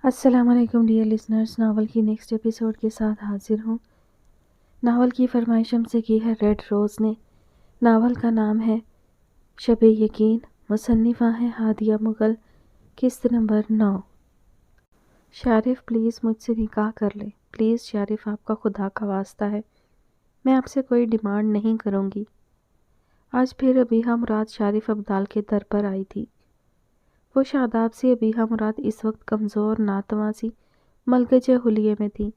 السلام علیکم dear listeners, novel کی نیکسٹ ایپیسوڈ کے ساتھ حاضر ہوں۔ ناول کی فرمائش ہم سے کی ہے ریڈ روز نے۔ ناول کا نام ہے شب یقین، مصنفہ ہیں ہادیہ مغل، قسط نمبر 9۔ شارف پلیز مجھ سے نکاح کر لیں، پلیز شارف، آپ کا خدا کا واسطہ ہے، میں آپ سے کوئی ڈیمانڈ نہیں کروں گی۔ آج پھر ابیحہ مراد شارف ابدال کے در پر آئی تھی۔ وہ شاداب سی ابیحہ مراد اس وقت کمزور ناتواں سی ملگج حلیے میں تھی۔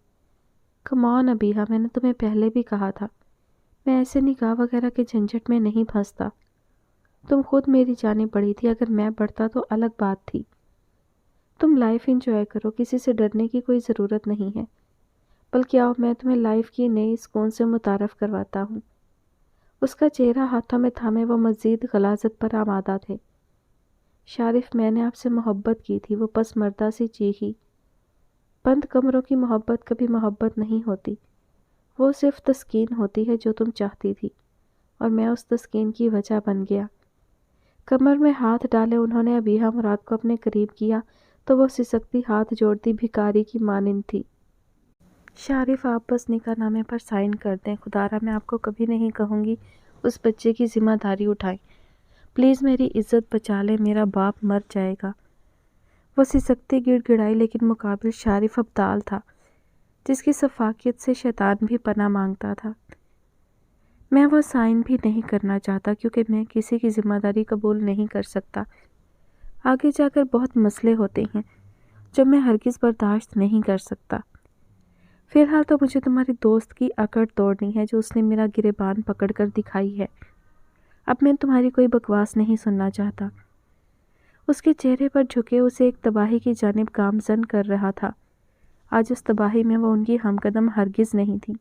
کم آن ابیحہ، میں نے تمہیں پہلے بھی کہا تھا، میں ایسے نکاح وغیرہ کے جھنجھٹ میں نہیں پھنستا۔ تم خود میری جانب بڑھی تھی، اگر میں بڑھتا تو الگ بات تھی۔ تم لائف انجوائے کرو، کسی سے ڈرنے کی کوئی ضرورت نہیں ہے، بلکہ آؤ میں تمہیں لائف کی نئی سکون سے متعارف کرواتا ہوں۔ اس کا چہرہ ہاتھوں میں تھامے وہ مزید غلاظت پر آمادہ تھے۔ شارف، میں نے آپ سے محبت کی تھی، وہ پس مردہ سی چیخی۔ بند کمروں کی محبت کبھی محبت نہیں ہوتی، وہ صرف تسکین ہوتی ہے جو تم چاہتی تھی، اور میں اس تسکین کی وجہ بن گیا۔ کمر میں ہاتھ ڈالے انہوں نے ابیحہ مراد کو اپنے قریب کیا تو وہ سسکتی ہاتھ جوڑتی بھکاری کی مانند تھی۔ شارف، آپ بس نکاح نامے پر سائن کر دیں، خدارا میں آپ کو کبھی نہیں کہوں گی اس بچے کی ذمہ داری اٹھائیں، پلیز میری عزت بچا لیں، میرا باپ مر جائے گا۔ وہ سسکتی گڑ گڑائی، لیکن مقابل شارف ابدال تھا جس کی سفاکیت سے شیطان بھی پناہ مانگتا تھا۔ میں وہ سائن بھی نہیں کرنا چاہتا کیونکہ میں کسی کی ذمہ داری قبول نہیں کر سکتا۔ آگے جا کر بہت مسئلے ہوتے ہیں جو میں ہرگز برداشت نہیں کر سکتا۔ فی الحال تو مجھے تمہاری دوست کی اکڑ توڑنی ہے جو اس نے میرا گریبان پکڑ کر دکھائی ہے۔ اب میں تمہاری کوئی بکواس نہیں سننا چاہتا۔ اس کے چہرے پر جھکے اسے ایک تباہی کی جانب گامزن کر رہا تھا۔ آج اس تباہی میں وہ ان کی ہم قدم ہرگز نہیں تھی،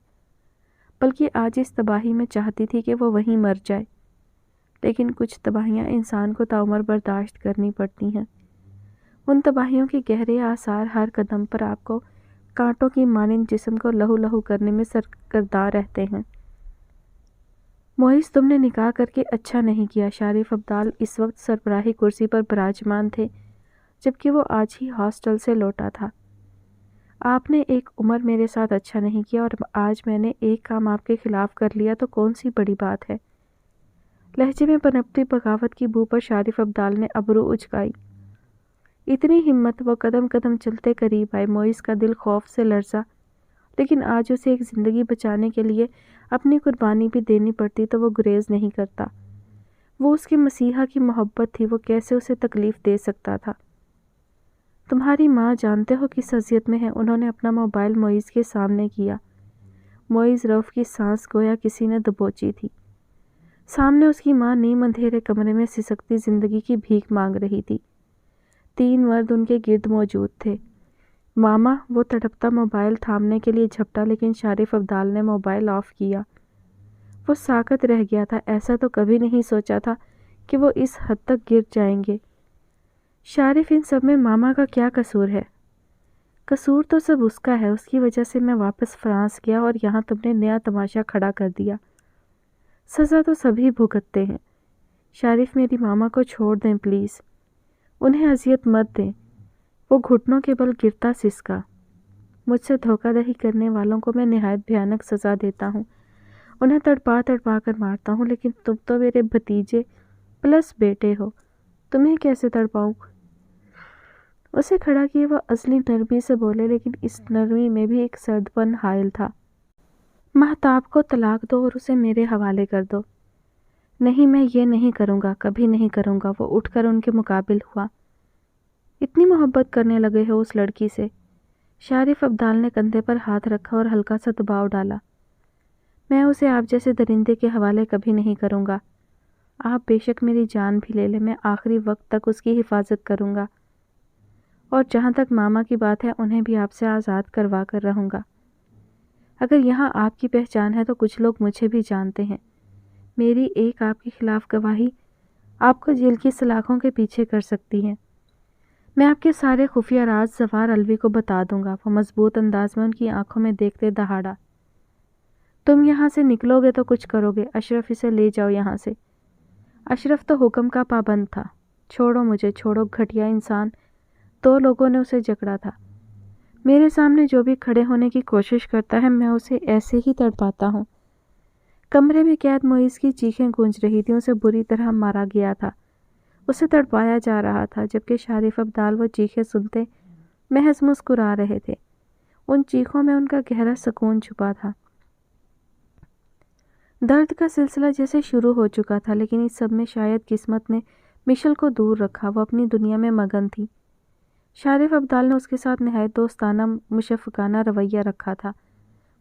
بلکہ آج اس تباہی میں چاہتی تھی کہ وہ وہیں مر جائے۔ لیکن کچھ تباہیاں انسان کو تعمر برداشت کرنی پڑتی ہیں۔ ان تباہیوں کے گہرے آثار ہر قدم پر آپ کو کانٹوں کی مانند جسم کو لہو لہو کرنے میں سرگرداں رہتے ہیں۔ معیز، تم نے نکاح کر کے اچھا نہیں کیا۔ شارف ابدال اس وقت سربراہی کرسی پر براجمان تھے، جبکہ وہ آج ہی ہاسٹل سے لوٹا تھا۔ آپ نے ایک عمر میرے ساتھ اچھا نہیں کیا اور آج میں نے ایک کام آپ کے خلاف کر لیا تو کون سی بڑی بات ہے؟ لہجے میں پنپتی بغاوت کی بو پر شارف ابدال نے ابرو اچکائی۔ اتنی ہمت، وہ قدم قدم چلتے قریب آئے۔ معیز کا دل خوف سے لرزا، لیکن آج اسے ایک زندگی بچانے کے لیے اپنی قربانی بھی دینی پڑتی تو وہ گریز نہیں کرتا۔ وہ اس کے مسیحا کی محبت تھی، وہ کیسے اسے تکلیف دے سکتا تھا؟ تمہاری ماں جانتے ہو کس اذیت میں ہے؟ انہوں نے اپنا موبائل معیز کے سامنے کیا۔ معیز رؤف کی سانس گویا کسی نے دبوچی تھی۔ سامنے اس کی ماں نیم اندھیرے کمرے میں سسکتی زندگی کی بھیک مانگ رہی تھی۔ 3 مرد ان کے گرد موجود تھے۔ ماما، وہ تڑپتا موبائل تھامنے کے لیے جھپٹا، لیکن شارف ابدال نے موبائل آف کیا۔ وہ ساکت رہ گیا تھا، ایسا تو کبھی نہیں سوچا تھا کہ وہ اس حد تک گر جائیں گے۔ شارف، ان سب میں ماما کا کیا قصور ہے؟ قصور تو سب اس کا ہے، اس کی وجہ سے میں واپس فرانس گیا اور یہاں تم نے نیا تماشا کھڑا کر دیا۔ سزا تو سبھی بھگتتے ہیں۔ شارف، میری ماما کو چھوڑ دیں پلیز، انہیں اذیت مت دیں۔ وہ گھٹنوں کے بل گرتا سسکا۔ مجھ سے دھوکہ دہی کرنے والوں کو میں نہایت بھیانک سزا دیتا ہوں، انہیں تڑپا تڑپا کر مارتا ہوں، لیکن تم تو میرے بھتیجے پلس بیٹے ہو، تمہیں کیسے تڑپاؤں؟ اسے کھڑا کیے وہ اصلی نرمی سے بولے، لیکن اس نرمی میں بھی ایک سرد پن حائل تھا۔ مہتاب کو طلاق دو اور اسے میرے حوالے کر دو۔ نہیں، میں یہ نہیں کروں گا، کبھی نہیں کروں گا۔ وہ اٹھ کر ان کے مقابل ہوا۔ اتنی محبت کرنے لگے ہو اس لڑکی سے؟ شارف ابدال نے کندھے پر ہاتھ رکھا اور ہلکا سا دباؤ ڈالا۔ میں اسے آپ جیسے درندے کے حوالے کبھی نہیں کروں گا۔ آپ بے شک میری جان بھی لے لیں، میں آخری وقت تک اس کی حفاظت کروں گا، اور جہاں تک ماما کی بات ہے انہیں بھی آپ سے آزاد کروا کر رہوں گا۔ اگر یہاں آپ کی پہچان ہے تو کچھ لوگ مجھے بھی جانتے ہیں۔ میری ایک آپ کے خلاف گواہی آپ کو جیل کی سلاخوں کے پیچھے کر سکتی ہے۔ میں آپ کے سارے خفیہ راز زوار الوی کو بتا دوں گا۔ وہ مضبوط انداز میں ان کی آنکھوں میں دیکھتے دہاڑا۔ تم یہاں سے نکلو گے تو کچھ کرو گے۔ اشرف، اسے لے جاؤ یہاں سے۔ اشرف تو حکم کا پابند تھا۔ چھوڑو مجھے، چھوڑو گھٹیا انسان۔ 2 لوگوں نے اسے جکڑا تھا، میرے سامنے جو بھی کھڑے ہونے کی کوشش کرتا ہے میں اسے ایسے ہی تڑپاتا ہوں۔ کمرے میں قید معیز کی چیخیں گونج رہی تھیں، اسے بری طرح مارا گیا تھا، اسے تڑپایا جا رہا تھا، جبکہ شریف ابدال وہ چیخیں سنتے محض مسکرا رہے تھے۔ ان چیخوں میں ان کا گہرا سکون چھپا تھا۔ درد کا سلسلہ جیسے شروع ہو چکا تھا، لیکن اس سب میں شاید قسمت نے مشل کو دور رکھا، وہ اپنی دنیا میں مگن تھی۔ شریف ابدال نے اس کے ساتھ نہایت دوستانہ مشفقانہ رویہ رکھا تھا،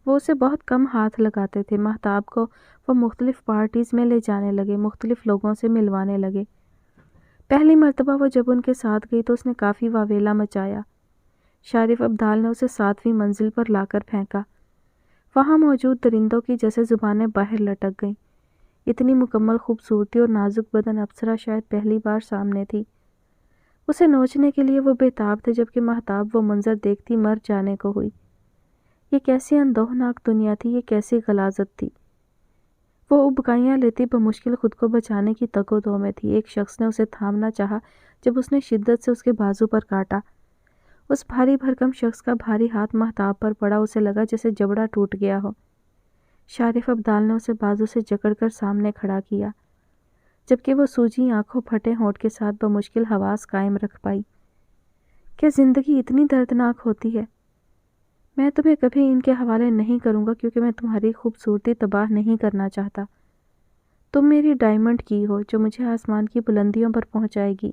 وہ اسے بہت کم ہاتھ لگاتے تھے۔ مہتاب کو وہ مختلف پارٹیز میں لے جانے لگے، مختلف لوگوں سے ملوانے لگے۔ پہلی مرتبہ وہ جب ان کے ساتھ گئی تو اس نے کافی واویلا مچایا۔ شریف ابدال نے اسے 7ویں منزل پر لا کر پھینکا۔ وہاں موجود درندوں کی جیسے زبانیں باہر لٹک گئیں۔ اتنی مکمل خوبصورتی اور نازک بدن ابصرہ شاید پہلی بار سامنے تھی۔ اسے نوچنے کے لیے وہ بے تاب تھے، جبکہ مہتاب وہ منظر دیکھتی مر جانے کو ہوئی۔ یہ کیسی اندوہناک دنیا تھی، یہ کیسی غلاظت تھی۔ وہ ابکائیاں لیتی بمشکل خود کو بچانے کی تگ و دو میں تھی۔ ایک شخص نے اسے تھامنا چاہا جب اس نے شدت سے اس کے بازو پر کاٹا۔ اس بھاری بھرکم شخص کا بھاری ہاتھ مہتاب پر پڑا، اسے لگا جیسے جبڑا ٹوٹ گیا ہو۔ شریف ابدال نے اسے بازو سے جکڑ کر سامنے کھڑا کیا، جبکہ وہ سوجی آنکھوں پھٹے ہونٹ کے ساتھ بمشکل حواس قائم رکھ پائی۔ کیا زندگی اتنی دردناک ہوتی ہے؟ میں تمہیں کبھی ان کے حوالے نہیں کروں گا، کیونکہ میں تمہاری خوبصورتی تباہ نہیں کرنا چاہتا۔ تم میری ڈائمنڈ کی ہو جو مجھے آسمان کی بلندیوں پر پہنچائے گی،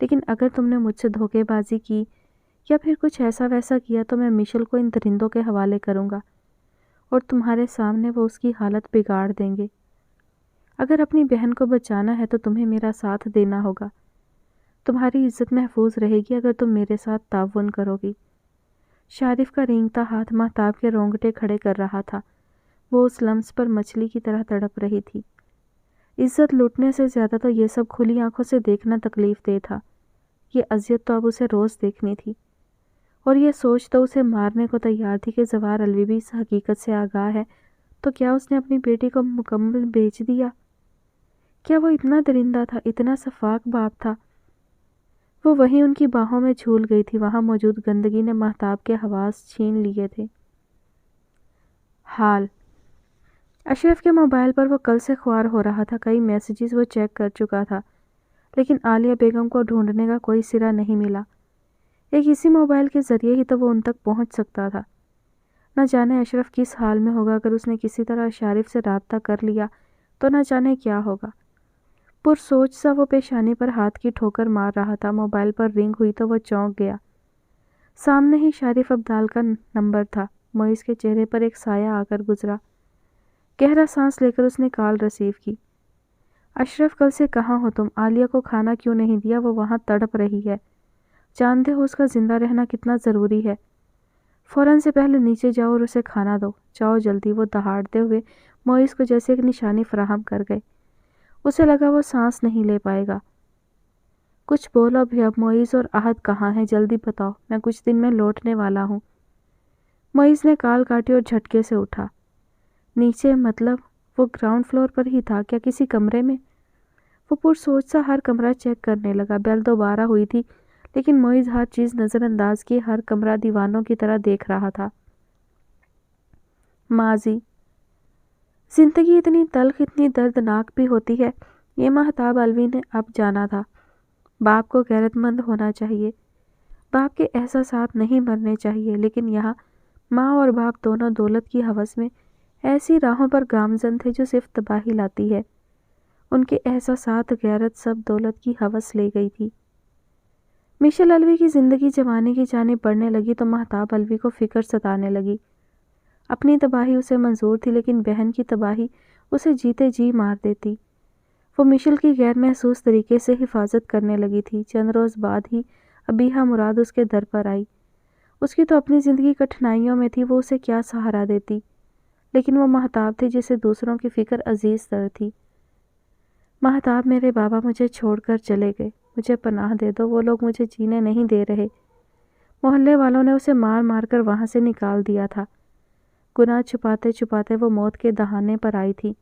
لیکن اگر تم نے مجھ سے دھوکے بازی کی یا پھر کچھ ایسا ویسا کیا تو میں مشل کو ان درندوں کے حوالے کروں گا، اور تمہارے سامنے وہ اس کی حالت بگاڑ دیں گے۔ اگر اپنی بہن کو بچانا ہے تو تمہیں میرا ساتھ دینا ہوگا۔ تمہاری عزت محفوظ رہے گی اگر تم میرے ساتھ تعاون کرو گی۔ شریف کا رینگتا ہاتھ مہتاب کے رونگٹے کھڑے کر رہا تھا، وہ اس لمس پر مچھلی کی طرح تڑپ رہی تھی۔ عزت لوٹنے سے زیادہ تو یہ سب کھلی آنکھوں سے دیکھنا تکلیف دہ تھا۔ یہ اذیت تو اب اسے روز دیکھنی تھی، اور یہ سوچ تو اسے مارنے کو تیار تھی کہ زوار علوی بھی اس حقیقت سے آگاہ ہے تو کیا اس نے اپنی بیٹی کو مکمل بیچ دیا؟ کیا وہ اتنا درندہ تھا، اتنا سفاک باپ تھا؟ وہ وہیں ان کی باہوں میں جھول گئی تھی۔ وہاں موجود گندگی نے مہتاب کے حواس چھین لیے تھے۔ حال اشرف کے موبائل پر وہ کل سے خوار ہو رہا تھا۔ کئی میسیجز وہ چیک کر چکا تھا، لیکن عالیہ بیگم کو ڈھونڈنے کا کوئی سرا نہیں ملا۔ ایک اسی موبائل کے ذریعے ہی تو وہ ان تک پہنچ سکتا تھا۔ نہ جانے اشرف کس حال میں ہوگا، اگر اس نے کسی طرح شریف سے رابطہ کر لیا تو نہ جانے کیا ہوگا۔ پرسوچ سا وہ پیشانی پر ہاتھ کی ٹھوکر مار رہا تھا۔ موبائل پر رنگ ہوئی تو وہ چونک گیا۔ سامنے ہی شریف ابدال کا نمبر تھا۔ معیز کے چہرے پر ایک سایہ آ کر گزرا۔ گہرا سانس لے کر اس نے کال ریسیو کی۔ اشرف، کل سے کہاں ہو تم؟ عالیہ کو کھانا کیوں نہیں دیا؟ وہ وہاں تڑپ رہی ہے، جانتے ہو اس کا زندہ رہنا کتنا ضروری ہے۔ فوراً سے پہلے نیچے جاؤ اور اسے کھانا دو، جاؤ جلدی۔ وہ دہاڑتے ہوئے معیز کو جیسے ایک نشانی فراہم کر گئے۔ اسے لگا وہ سانس نہیں لے پائے گا۔ کچھ بولو بھی اب معیز، اور عہد کہاں ہے؟ جلدی بتاؤ، میں کچھ دن میں لوٹنے والا ہوں۔ معیز نے کال کاٹی اور جھٹکے سے اٹھا۔ نیچے مطلب؟ وہ گراؤنڈ فلور پر ہی تھا کیا؟ کسی کمرے میں؟ وہ پرسوچ سا ہر کمرہ چیک کرنے لگا۔ بیل دوبارہ ہوئی تھی، لیکن معیز ہر چیز نظر انداز کیے ہر کمرہ دیوانوں کی طرح دیکھ رہا تھا۔ ماضی زندگی اتنی تلخ، اتنی دردناک بھی ہوتی ہے، یہ مہتاب علوی نے اب جانا تھا۔ باپ کو غیرت مند ہونا چاہیے، باپ کے احساسات نہیں مرنے چاہیے، لیکن یہاں ماں اور باپ دونوں دولت کی ہوس میں ایسی راہوں پر گامزن تھے جو صرف تباہی لاتی ہے۔ ان کے احساسات، غیرت، سب دولت کی ہوس لے گئی تھی۔ مشل علوی کی زندگی جوانی کی جانب بڑھنے لگی تو مہتاب علوی کو فکر ستانے لگی۔ اپنی تباہی اسے منظور تھی، لیکن بہن کی تباہی اسے جیتے جی مار دیتی۔ وہ مشل کی غیر محسوس طریقے سے حفاظت کرنے لگی تھی۔ چند روز بعد ہی ابیحہ مراد اس کے در پر آئی۔ اس کی تو اپنی زندگی کٹھنائیوں میں تھی، وہ اسے کیا سہارا دیتی، لیکن وہ مہتاب تھی جسے دوسروں کی فکر عزیز تر تھی۔ مہتاب، میرے بابا مجھے چھوڑ کر چلے گئے، مجھے پناہ دے دو، وہ لوگ مجھے جینے نہیں دے رہے۔ محلے والوں نے اسے مار مار کر وہاں سے نکال دیا تھا۔ گناہ چھپاتے چھپاتے وہ موت کے دہانے پر آئی تھی۔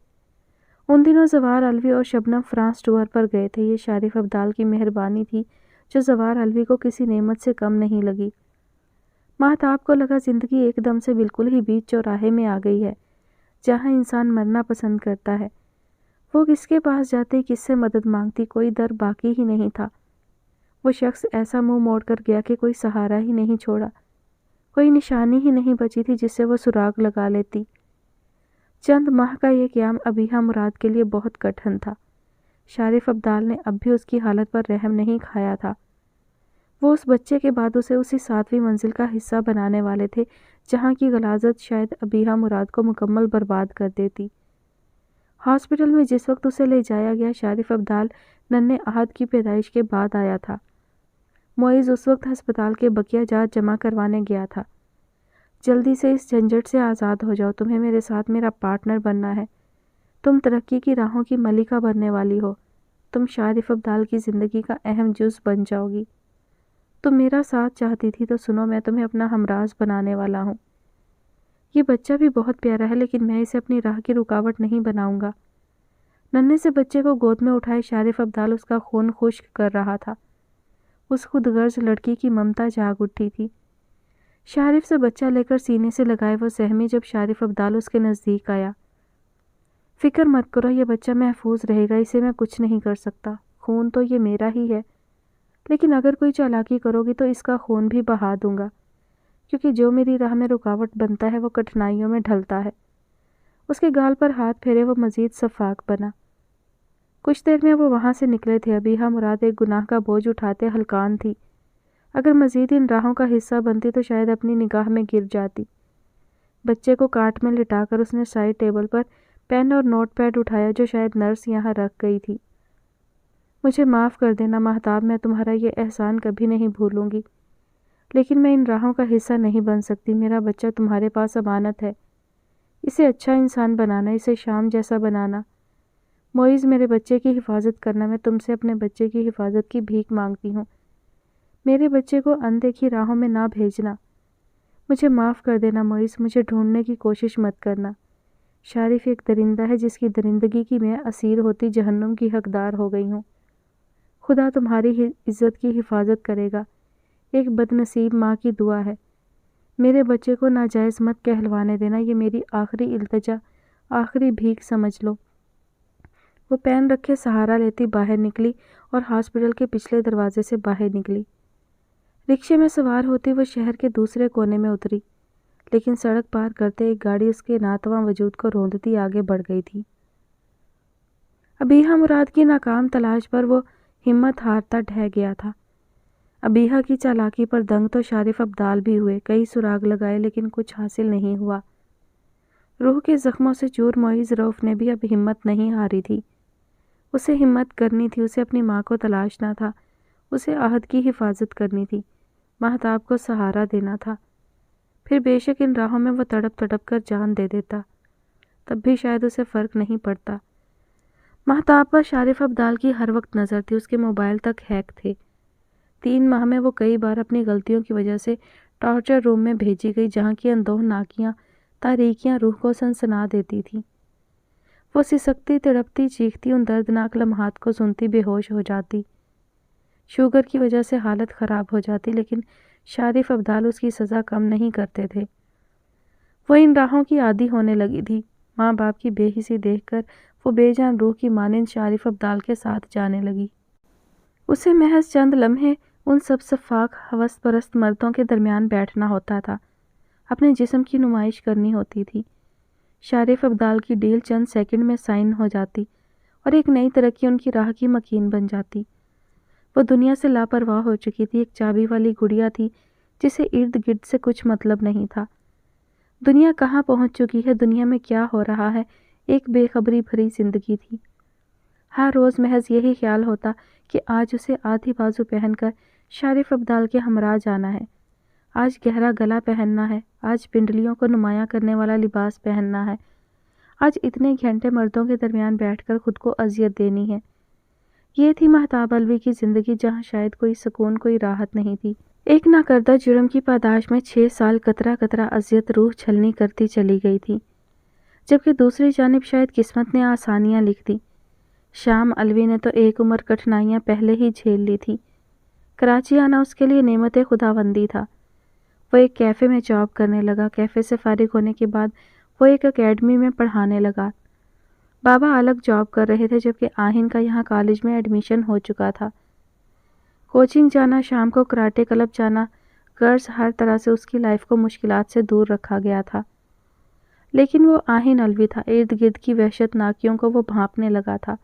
ان دنوں زوار علوی اور شبنم فرانس ٹور پر گئے تھے۔ یہ شریف ابدال کی مہربانی تھی جو زوار علوی کو کسی نعمت سے کم نہیں لگی۔ مہتاب کو لگا زندگی ایک دم سے بالکل ہی بیچ چوراہے میں آ گئی ہے، جہاں انسان مرنا پسند کرتا ہے۔ وہ کس کے پاس جاتی، کس سے مدد مانگتی، کوئی در باقی ہی نہیں تھا۔ وہ شخص ایسا منہ موڑ کر گیا کہ کوئی سہارا ہی نہیں چھوڑا، کوئی نشانی ہی نہیں بچی تھی جس سے وہ سراغ لگا لیتی۔ چند ماہ کا یہ قیام ابیحہ مراد کے لیے بہت کٹھن تھا۔ شارف ابدال نے اب بھی اس کی حالت پر رحم نہیں کھایا تھا۔ وہ اس بچے کے بعد اسے اسی 7ویں منزل کا حصہ بنانے والے تھے جہاں کی غلاظت شاید ابیحہ مراد کو مکمل برباد کر دیتی۔ ہاسپٹل میں جس وقت اسے لے جایا گیا، شارف ابدال ننھے احد کی پیدائش کے بعد آیا تھا۔ معیز اس وقت ہسپتال کے بقیہ جات جمع کروانے گیا تھا۔ جلدی سے اس جھنجھٹ سے آزاد ہو جاؤ، تمہیں میرے ساتھ میرا پارٹنر بننا ہے۔ تم ترقی کی راہوں کی ملکہ بننے والی ہو۔ تم شارف ابدال کی زندگی کا اہم جز بن جاؤ گی۔ تم میرا ساتھ چاہتی تھی تو سنو، میں تمہیں اپنا ہمراز بنانے والا ہوں۔ یہ بچہ بھی بہت پیارا ہے لیکن میں اسے اپنی راہ کی رکاوٹ نہیں بناؤں گا۔ ننھے سے بچے کو گود میں اٹھائے شارف ابدال اس کا خون خشک کر رہا تھا۔ اس خود غرض لڑکی کی ممتا جاگ اٹھی تھی۔ شارف سے بچہ لے کر سینے سے لگائے وہ سہمی جب شارف ابدال اس کے نزدیک آیا۔ فکر مت کرو، یہ بچہ محفوظ رہے گا، اسے میں کچھ نہیں کر سکتا۔ خون تو یہ میرا ہی ہے، لیکن اگر کوئی چالاکی کرو گی تو اس کا خون بھی بہا دوں گا، کیونکہ جو میری راہ میں رکاوٹ بنتا ہے وہ کٹھنائیوں میں ڈھلتا ہے۔ اس کے گال پر ہاتھ پھیرے وہ مزید شفاق بنا۔ کچھ دیر میں وہ وہاں سے نکلے تھے۔ ابیحہ مراد ایک گناہ کا بوجھ اٹھاتے ہلکان تھی۔ اگر مزید ان راہوں کا حصہ بنتی تو شاید اپنی نگاہ میں گر جاتی۔ بچے کو کاٹ میں لٹا کر اس نے سائڈ ٹیبل پر پین اور نوٹ پیڈ اٹھایا جو شاید نرس یہاں رکھ گئی تھی۔ مجھے معاف کر دینا مہتاب، میں تمہارا یہ احسان کبھی نہیں بھولوں گی، لیکن میں ان راہوں کا حصہ نہیں بن سکتی۔ میرا بچہ تمہارے پاس امانت ہے، اسے اچھا انسان بنانا، اسے شام جیسا بنانا۔ معیز، میرے بچے کی حفاظت کرنا، میں تم سے اپنے بچے کی حفاظت کی بھیک مانگتی ہوں۔ میرے بچے کو اندیکھی راہوں میں نہ بھیجنا۔ مجھے معاف کر دینا معیز، مجھے ڈھونڈنے کی کوشش مت کرنا۔ شارف ایک درندہ ہے جس کی درندگی کی میں اسیر ہوتی جہنم کی حقدار ہو گئی ہوں۔ خدا تمہاری عزت کی حفاظت کرے گا، ایک بد نصیب ماں کی دعا ہے۔ میرے بچے کو ناجائز مت کہلوانے دینا، یہ میری آخری التجا، آخری بھیک سمجھ لو۔ وہ پین رکھے سہارا لیتی باہر نکلی اور ہاسپٹل کے پچھلے دروازے سے باہر نکلی۔ رکشے میں سوار ہوتی وہ شہر کے دوسرے کونے میں اتری، لیکن سڑک پار کرتے ایک گاڑی اس کے ناتواں وجود کو روندتی آگے بڑھ گئی تھی۔ ابیحہ مراد کی ناکام تلاش پر وہ ہمت ہارتا ڈھہ گیا تھا۔ ابیحہ کی چالاکی پر دنگ تو شارف ابدال بھی ہوئے، کئی سراغ لگائے لیکن کچھ حاصل نہیں ہوا۔ روح کے زخموں سے چور معیز رؤف نے بھی اب ہمت نہیں ہاری تھی۔ اسے ہمت کرنی تھی، اسے اپنی ماں کو تلاشنا تھا، اسے احد کی حفاظت کرنی تھی، مہتاب کو سہارا دینا تھا۔ پھر بے شک ان راہوں میں وہ تڑپ تڑپ کر جان دے دیتا، تب بھی شاید اسے فرق نہیں پڑتا۔ مہتاب پر شارف ابدال کی ہر وقت نظر تھی، اس کے موبائل تک ہیک تھے۔ 3 ماہ میں وہ کئی بار اپنی غلطیوں کی وجہ سے ٹارچر روم میں بھیجی گئی جہاں کی اندوہ ناکیاں تاریکیاں روح کو سنسنا دیتی تھیں۔ وہ سسکتی تڑپتی چیختی ان دردناک لمحات کو سنتی بے ہوش ہو جاتی۔ شوگر کی وجہ سے حالت خراب ہو جاتی، لیکن شارف ابدال اس کی سزا کم نہیں کرتے تھے۔ وہ ان راہوں کی عادی ہونے لگی تھی۔ ماں باپ کی بے حسی دیکھ کر وہ بے جان روح کی مانند شارف ابدال کے ساتھ جانے لگی۔ اسے محض چند لمحے ان سب شفاق ہوس پرست مردوں کے درمیان بیٹھنا ہوتا تھا، اپنے جسم کی نمائش کرنی ہوتی تھی۔ شارف ابدال کی ڈیل چند سیکنڈ میں سائن ہو جاتی اور ایک نئی ترقی ان کی راہ کی مکین بن جاتی۔ وہ دنیا سے لاپرواہ ہو چکی تھی، ایک چابی والی گڑیا تھی جسے ارد گرد سے کچھ مطلب نہیں تھا۔ دنیا کہاں پہنچ چکی ہے، دنیا میں کیا ہو رہا ہے، ایک بے خبری بھری زندگی تھی۔ ہر روز محض یہی خیال ہوتا کہ آج اسے آدھی بازو پہن کر شارف ابدال کے ہمراہ جانا ہے، آج گہرا گلا پہننا ہے، آج پنڈلیوں کو نمایاں کرنے والا لباس پہننا ہے، آج اتنے گھنٹے مردوں کے درمیان بیٹھ کر خود کو اذیت دینی ہے۔ یہ تھی مہتاب الوی کی زندگی جہاں شاید کوئی سکون، کوئی راحت نہیں تھی۔ ایک ناکردہ جرم کی پاداش میں 6 سال قطرہ قطرہ اذیت روح چھلنی کرتی چلی گئی تھی، جبکہ دوسری جانب شاید قسمت نے آسانیاں لکھ دی۔ شام الوی نے تو ایک عمر کٹھنائیاں پہلے ہی جھیل لی تھی۔ کراچی آنا اس کے لیے نعمت خداوندی تھا۔ وہ ایک کیفے میں جاب کرنے لگا۔ کیفے سے فارغ ہونے کے بعد وہ ایک اکیڈمی میں پڑھانے لگا۔ بابا الگ جاب کر رہے تھے جبکہ آہن کا یہاں کالج میں ایڈمیشن ہو چکا تھا۔ کوچنگ جانا، شام کو کراٹے کلب جانا، غرض ہر طرح سے اس کی لائف کو مشکلات سے دور رکھا گیا تھا۔ لیکن وہ آہن الوی تھا، ارد گرد کی وحشت ناکیوں کو وہ بھانپنے لگا تھا۔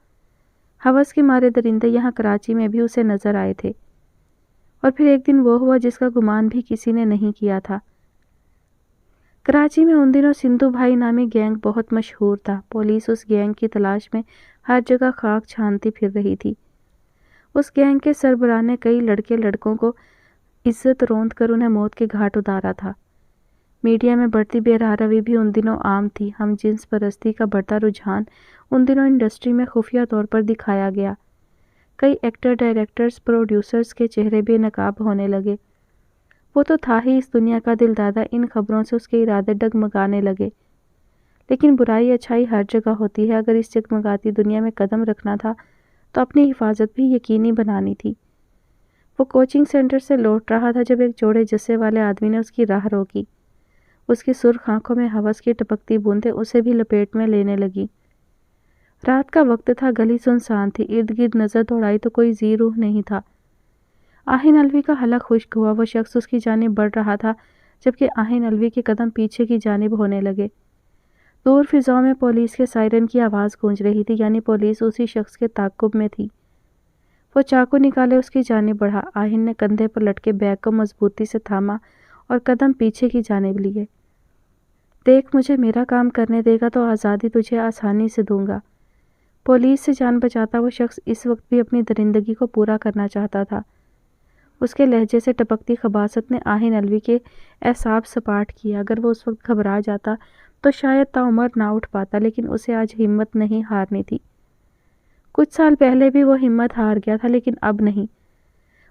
ہوس کے مارے درندے یہاں کراچی میں بھی اسے نظر آئے تھے، اور پھر ایک دن وہ ہوا جس کا گمان بھی کسی نے نہیں کیا تھا۔ کراچی میں ان دنوں سندھو بھائی نامی گینگ بہت مشہور تھا۔ پولیس اس گینگ کی تلاش میں ہر جگہ خاک چھانتی پھر رہی تھی۔ اس گینگ کے سربراہ نے کئی لڑکے لڑکوں کو عزت روند کر انہیں موت کے گھاٹ اتارا تھا۔ میڈیا میں بڑھتی بے راہروی بھی ان دنوں عام تھی۔ ہم جنس پرستی کا بڑھتا رجحان ان دنوں انڈسٹری میں خفیہ طور پر دکھایا گیا۔ کئی ایکٹر، ڈائریکٹرز، پروڈیوسرز کے چہرے بے نقاب ہونے لگے۔ وہ تو تھا ہی اس دنیا کا دل دادا، ان خبروں سے اس کے ارادے ڈگمگانے لگے۔ لیکن برائی اچھائی ہر جگہ ہوتی ہے، اگر اس جگمگاتی دنیا میں قدم رکھنا تھا تو اپنی حفاظت بھی یقینی بنانی تھی۔ وہ کوچنگ سینٹر سے لوٹ رہا تھا جب ایک جوڑے جثے والے آدمی نے اس کی راہ روکی۔ اس کی سرخ آنکھوں میں ہوس کی ٹپکتی بوندیں اسے بھی لپیٹ میں لینے لگی۔ رات کا وقت تھا، گلی سنسان تھی، ارد گرد نظر دوڑائی تو کوئی ذی روح نہیں تھا۔ آہن الوی کا حلق خشک ہوا۔ وہ شخص اس کی جانب بڑھ رہا تھا جبکہ آہن الوی کے قدم پیچھے کی جانب ہونے لگے۔ دور فضاؤں میں پولیس کے سائرن کی آواز گونج رہی تھی، یعنی پولیس اسی شخص کے تعاقب میں تھی۔ وہ چاقو نکالے اس کی جانب بڑھا۔ آہن نے کندھے پر لٹکے بیگ کو مضبوطی سے تھاما اور قدم پیچھے کی جانب لیے۔ دیکھ، مجھے میرا کام کرنے دے گا تو آزادی تجھے آسانی سے دوں گا۔ پولیس سے جان بچاتا وہ شخص اس وقت بھی اپنی درندگی کو پورا کرنا چاہتا تھا۔ اس کے لہجے سے ٹپکتی خباثت نے آہن الوی کے اعصاب سپاٹ کیے۔ اگر وہ اس وقت گھبرا جاتا تو شاید تعمر نہ اٹھ پاتا، لیکن اسے آج ہمت نہیں ہارنی تھی۔ کچھ سال پہلے بھی وہ ہمت ہار گیا تھا، لیکن اب نہیں۔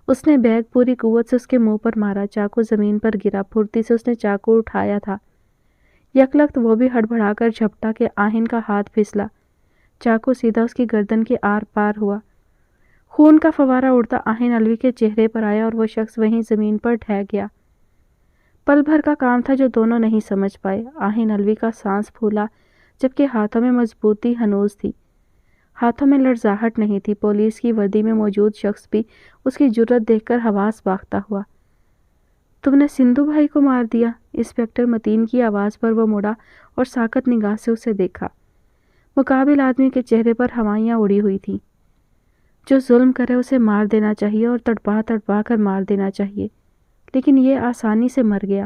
اس نے بیگ پوری قوت سے اس کے منہ پر مارا۔ چاقو زمین پر گرا۔ پھرتی سے اس نے چاقو اٹھایا تھا۔ یکلخت وہ بھی ہڑبڑا کر جھپٹا کہ آہن کا ہاتھ پھسلا۔ چاقو سیدھا اس کی گردن کے آر پار ہوا۔ خون کا فوارہ اڑتا آہن الوی کے چہرے پر آیا اور وہ شخص وہیں زمین پر ڈھہ گیا۔ پل بھر کا کام تھا جو دونوں نہیں سمجھ پائے۔ آہن الوی کا سانس پھولا جبکہ ہاتھوں میں مضبوطی ہنوز تھی، ہاتھوں میں لرزاہٹ نہیں تھی۔ پولیس کی وردی میں موجود شخص بھی اس کی جرأت دیکھ کر حواس باختہ ہوا۔ تم نے سندھو بھائی کو مار دیا؟ انسپکٹر متین کی آواز پر وہ مڑا اور ساکت نگاہ سے اسے دیکھا۔ مقابل آدمی کے چہرے پر ہوائیاں اڑی ہوئی تھیں۔ جو ظلم کرے اسے مار دینا چاہیے اور تڑپا تڑپا کر مار دینا چاہیے، لیکن یہ آسانی سے مر گیا۔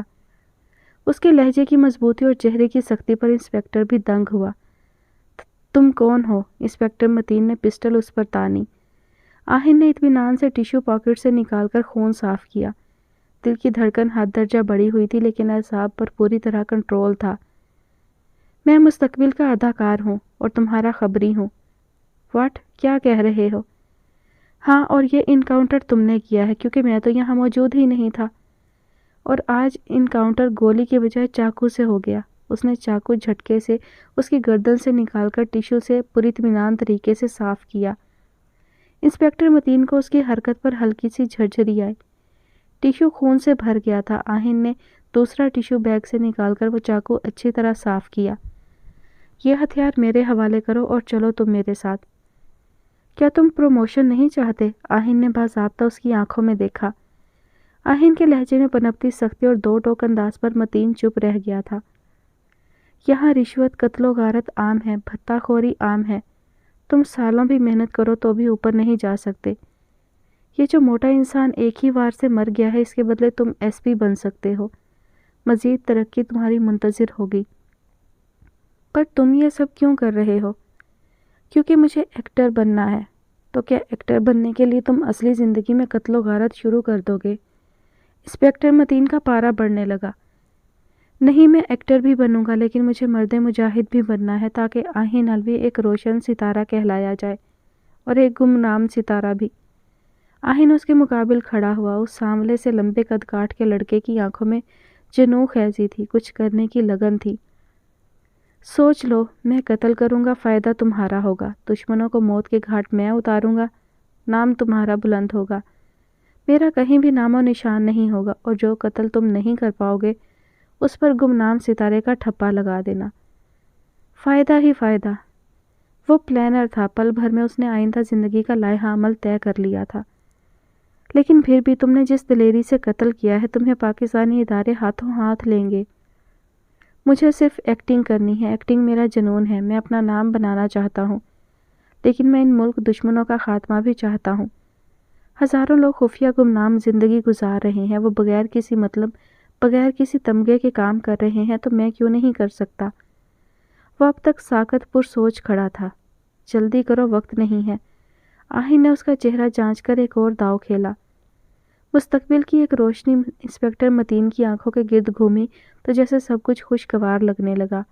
اس کے لہجے کی مضبوطی اور چہرے کی سختی پر انسپکٹر بھی دنگ ہوا۔ تم کون ہو؟ انسپکٹر متین نے پسٹل اس پر تانی۔ آہن نے اطمینان سے ٹیشو پاکٹ سے نکال کر خون صاف کیا۔ دل کی دھڑکن حد درجہ بڑھی ہوئی تھی، لیکن اعصاب پر پوری طرح کنٹرول تھا۔ میں مستقبل کا اداکار ہوں اور تمہارا خبری ہوں۔ واٹ؟ کیا کہہ رہے ہو؟ ہاں، اور یہ انکاؤنٹر تم نے کیا ہے کیونکہ میں تو یہاں موجود ہی نہیں تھا، اور آج انکاؤنٹر گولی کے بجائے چاقو سے ہو گیا۔ اس نے چاقو جھٹکے سے اس کی گردن سے نکال کر ٹیشو سے پراطمینان طریقے سے صاف کیا۔ انسپکٹر متین کو اس کی حرکت پر ہلکی سی جھرجھری آئی۔ ٹیشو خون سے بھر گیا تھا۔ آہن نے دوسرا ٹیشو بیگ سے نکال کر وہ چاقو اچھی طرح صاف کیا۔ یہ ہتھیار میرے حوالے کرو اور چلو تم میرے ساتھ۔ کیا تم پروموشن نہیں چاہتے؟ آہن نے باضابطہ اس کی آنکھوں میں دیکھا۔ آہن کے لہجے میں پنپتی سختی اور دو ٹوک انداز پر متین چپ رہ گیا تھا۔ یہاں رشوت، قتل و غارت عام ہے، بھتہ خوری عام ہے۔ تم سالوں بھی محنت کرو تو بھی اوپر نہیں جا سکتے۔ یہ جو موٹا انسان ایک ہی وار سے مر گیا ہے، اس کے بدلے تم ایس پی بن سکتے ہو۔ مزید ترقی تمہاری منتظر ہوگی۔ پر تم یہ سب کیوں کر رہے ہو؟ کیونکہ مجھے ایکٹر بننا ہے۔ تو کیا ایکٹر بننے کے لیے تم اصلی زندگی میں قتل و غارت شروع کر دو گے؟ انسپکٹر متین کا پارا بڑھنے لگا۔ نہیں، میں ایکٹر بھی بنوں گا، لیکن مجھے مرد مجاہد بھی بننا ہے تاکہ آہن الوی ایک روشن ستارہ کہلایا جائے، اور ایک گمنام ستارہ بھی۔ آہن اس کے مقابل کھڑا ہوا۔ اس سانولے سے لمبے قد کاٹ کے لڑکے کی آنکھوں میں جنوں خیزی تھی، کچھ کرنے کی لگن تھی۔ سوچ لو، میں قتل کروں گا، فائدہ تمہارا ہوگا۔ دشمنوں کو موت کے گھاٹ میں اتاروں گا، نام تمہارا بلند ہوگا۔ میرا کہیں بھی نام و نشان نہیں ہوگا، اور جو قتل تم نہیں کر پاؤ گے اس پر گمنام ستارے کا ٹھپا لگا دینا۔ فائدہ ہی فائدہ۔ وہ پلانر تھا، پل بھر میں اس نے آئندہ زندگی کا لائحہ عمل طے کر لیا تھا۔ لیکن پھر بھی تم نے جس دلیری سے قتل کیا ہے، تمہیں پاکستانی ادارے ہاتھوں ہاتھ لیں گے۔ مجھے صرف ایکٹنگ کرنی ہے، ایکٹنگ میرا جنون ہے، میں اپنا نام بنانا چاہتا ہوں، لیکن میں ان ملک دشمنوں کا خاتمہ بھی چاہتا ہوں۔ ہزاروں لوگ خفیہ گمنام زندگی گزار رہے ہیں، وہ بغیر کسی مطلب، بغیر کسی تمغے کے کام کر رہے ہیں، تو میں کیوں نہیں کر سکتا؟ وہ اب تک ساکت پر سوچ کھڑا تھا۔ جلدی کرو، وقت نہیں ہے۔ آہن نے اس کا چہرہ جانچ کر ایک اور داؤ کھیلا۔ مستقبل کی ایک روشنی انسپکٹر متین کی آنکھوں کے گرد گھومی تو جیسے سب کچھ خوشگوار لگنے لگا۔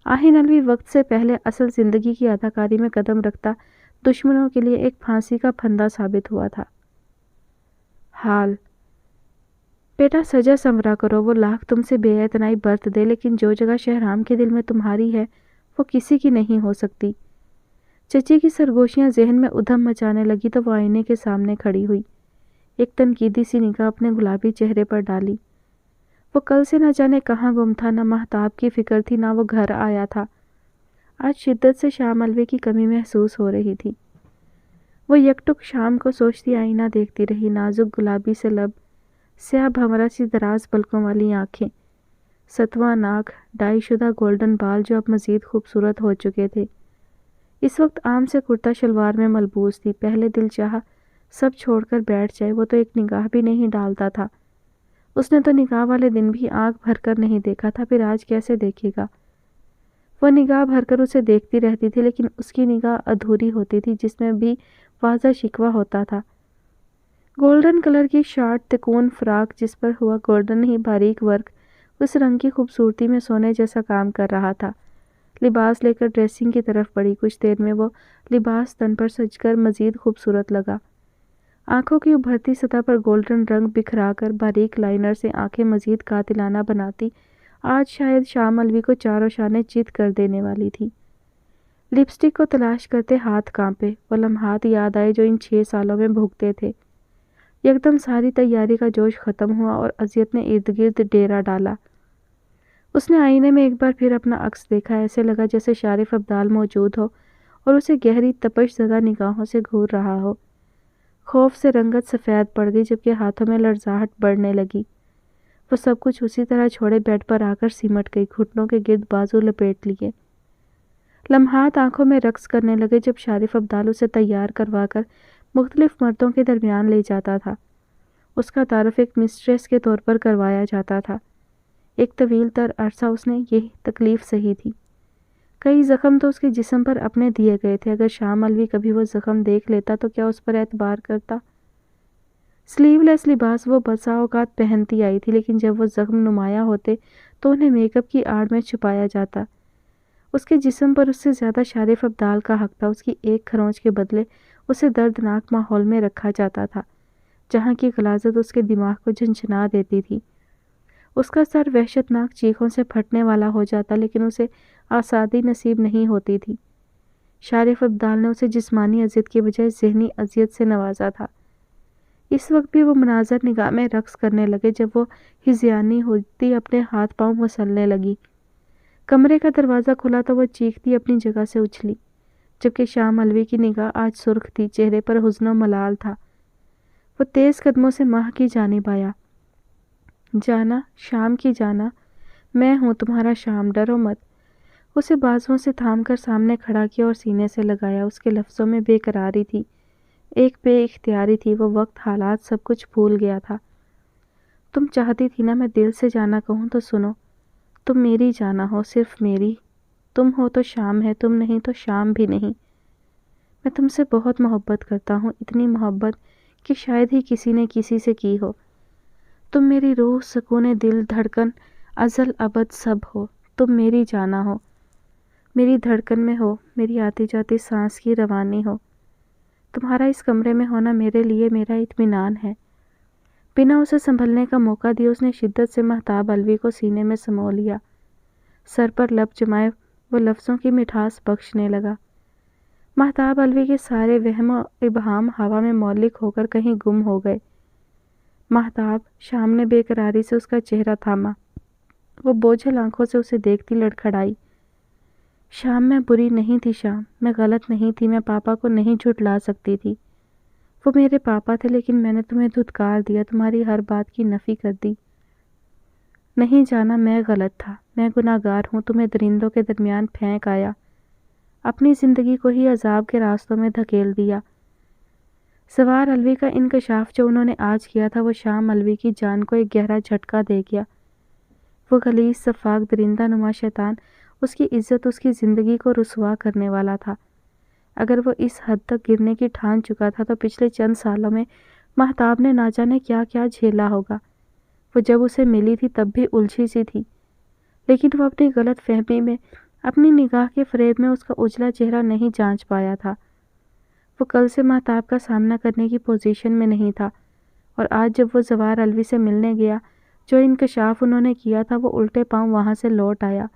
آہن الوی وقت سے پہلے اصل زندگی کی اداکاری میں قدم رکھتا دشمنوں کے لیے ایک پھانسی کا پھندا ثابت ہوا تھا۔ حال بیٹا سجا سنورا کرو، وہ لاکھ تم سے بے اعتنائی برت دے، لیکن جو جگہ شہرام کے دل میں تمہاری ہے وہ کسی کی نہیں ہو سکتی۔ چچی کی سرگوشیاں ذہن میں ادھم مچانے لگی تو وہ آئینے کے سامنے کھڑی ہوئی، ایک تنقیدی سی نگاہ اپنے گلابی چہرے پر ڈالی۔ وہ کل سے نہ جانے کہاں گم تھا، نہ مہتاب کی فکر تھی، نہ وہ گھر آیا تھا۔ آج شدت سے شام الوی کی کمی محسوس ہو رہی تھی۔ وہ یکٹک شام کو سوچتی آئینہ دیکھتی رہی، نازک گلابی سے لب، سیاہ بھنورا سی دراز پلکوں والی آنکھیں، ستواں ناک، ڈائی شدہ گولڈن بال جو اب مزید خوبصورت ہو چکے تھے۔ اس وقت عام سے کرتا شلوار میں ملبوس تھی۔ پہلے دل چاہا سب چھوڑ کر بیٹھ جائے، وہ تو ایک نگاہ بھی نہیں ڈالتا تھا۔ اس نے تو نگاہ والے دن بھی آنکھ بھر کر نہیں دیکھا تھا، پھر آج کیسے دیکھے گا؟ وہ نگاہ بھر کر اسے دیکھتی رہتی تھی، لیکن اس کی نگاہ ادھوری ہوتی تھی، جس میں بھی واضح شکوہ ہوتا تھا۔ گولڈن کلر کی شارٹ تکون فراک جس پر ہوا گولڈن ہی باریک ورک اس رنگ کی خوبصورتی میں سونے جیسا کام کر رہا تھا۔ لباس لے کر ڈریسنگ کی طرف بڑھی، کچھ دیر میں وہ لباس تن پر سج کر مزید خوبصورت لگا۔ آنکھوں کی ابھرتی سطح پر گولڈن رنگ بکھرا کر باریک لائنر سے آنکھیں مزید قاتلانہ بناتی آج شاید شام الوی کو چاروں شانے چت کر دینے والی تھی۔ لپسٹک کو تلاش کرتے ہاتھ کانپے، وہ لمحات یاد آئے جو ان 6 سالوں میں بھگتے تھے۔ یکدم ساری تیاری کا جوش ختم ہوا اور اذیت نے ارد گرد ڈیرا ڈالا۔ اس نے آئینے میں ایک بار پھر اپنا عکس دیکھا، ایسے لگا جیسے شارف ابدال موجود ہو اور اسے گہری تپش زدہ نگاہوں سے گھور رہا ہو۔ خوف سے رنگت سفید پڑ گئی، جبکہ ہاتھوں میں لرزاہٹ بڑھنے لگی۔ وہ سب کچھ اسی طرح چھوڑے بیڈ پر آ کر سمٹ گئی، گھٹنوں کے گرد بازو لپیٹ لیے۔ لمحات آنکھوں میں رقص کرنے لگے جب شارف ابدال اسے تیار کروا کر مختلف مردوں کے درمیان لے جاتا تھا۔ اس کا تعارف ایک مسٹریس کے طور پر کروایا جاتا تھا۔ ایک طویل تر عرصہ اس نے یہی تکلیف سہی تھی۔ کئی زخم تو اس کے جسم پر اپنے دیے گئے تھے، اگر شام الوی کبھی وہ زخم دیکھ لیتا تو کیا اس پر اعتبار کرتا؟ سلیو لیس لباس وہ بسا اوقات پہنتی آئی تھی، لیکن جب وہ زخم نمایاں ہوتے تو انہیں میک اپ کی آڑ میں چھپایا جاتا۔ اس کے جسم پر اس سے زیادہ شارف ابدال کا حق تھا، اس کی ایک کھرونچ کے بدلے اسے دردناک ماحول میں رکھا جاتا تھا، جہاں کی غلاظت اس کے دماغ کو جھنجھنا دیتی تھی۔ اس کا سر وحشتناک چیخوں سے پھٹنے والا ہو جاتا، لیکن اسے آزادی نصیب نہیں ہوتی تھی۔ شارف ابدال نے اسے جسمانی اذیت کے بجائے ذہنی اذیت سے نوازا تھا۔ اس وقت بھی وہ مناظر نگاہ میں رقص کرنے لگے جب وہ ہذیانی ہوتی اپنے ہاتھ پاؤں مسلنے لگی۔ کمرے کا دروازہ کھلا تو وہ چیختی اپنی جگہ سے اچھلی، جبکہ شام الوی کی نگاہ آج سرخ تھی، چہرے پر حزن و ملال تھا۔ وہ تیز قدموں سے ماہ کی جانب آیا۔ جانا، شام کی جانا، میں ہوں تمہارا شام، ڈرو مت۔ اسے بازوؤں سے تھام کر سامنے کھڑا کیا اور سینے سے لگایا۔ اس کے لفظوں میں بے قراری تھی، ایک بے اختیاری تھی۔ وہ وقت، حالات، سب کچھ بھول گیا تھا۔ تم چاہتی تھی نا میں دل سے جانا کہوں تو سنو، تم میری جانا ہو، صرف میری۔ تم ہو تو شام ہے، تم نہیں تو شام بھی نہیں۔ میں تم سے بہت محبت کرتا ہوں، اتنی محبت کہ شاید ہی کسی نے کسی سے کی ہو۔ تم میری روح، سکون دل، دھڑکن، ازل ابد سب ہو۔ تم میری جانا ہو، میری دھڑکن میں ہو، میری آتی جاتی سانس کی روانی ہو۔ تمہارا اس کمرے میں ہونا میرے لیے میرا اطمینان ہے۔ بنا اسے سنبھلنے کا موقع دیے اس نے شدت سے مہتاب الوی کو سینے میں سمو لیا۔ سر پر لب جمائے وہ لفظوں کی مٹھاس بخشنے لگا۔ مہتاب الوی کے سارے وہم و ابہام ہوا میں معلق ہو کر کہیں گم ہو گئے۔ مہتاب، شام نے بے قراری سے اس کا چہرہ تھاما۔ وہ بوجھل آنکھوں سے اسے دیکھتی لڑکھڑائی۔ شام، میں بری نہیں تھی شام، میں غلط نہیں تھی، میں پاپا کو نہیں جھٹلا سکتی تھی۔ وہ میرے پاپا تھے، لیکن میں نے تمہیں دھتکار دیا، تمہاری ہر بات کی نفی کر دی۔ نہیں جانا، میں غلط تھا، میں گناہ گار ہوں، تمہیں درندوں کے درمیان پھینک آیا، اپنی زندگی کو ہی عذاب کے راستوں میں دھکیل دیا۔ زوار علوی کا انکشاف جو انہوں نے آج کیا تھا وہ شام علوی کی جان کو ایک گہرا جھٹکا دے گیا۔ وہ غلیظ سفاک درندہ نما شیطان اس کی عزت، اس کی زندگی کو رسوا کرنے والا تھا۔ اگر وہ اس حد تک گرنے کی ٹھان چکا تھا تو پچھلے چند سالوں میں مہتاب نے نہ جانے کیا کیا جھیلا ہوگا۔ وہ جب اسے ملی تھی تب بھی الجھی سی تھی، لیکن وہ اپنی غلط فہمی میں، اپنی نگاہ کے فریب میں اس کا اجلا چہرہ نہیں جانچ پایا تھا۔ وہ کل سے مہتاب کا سامنا کرنے کی پوزیشن میں نہیں تھا، اور آج جب وہ زوار علوی سے ملنے گیا، جو انکشاف انہوں نے کیا تھا، وہ الٹے پاؤں وہاں سے لوٹ آیا۔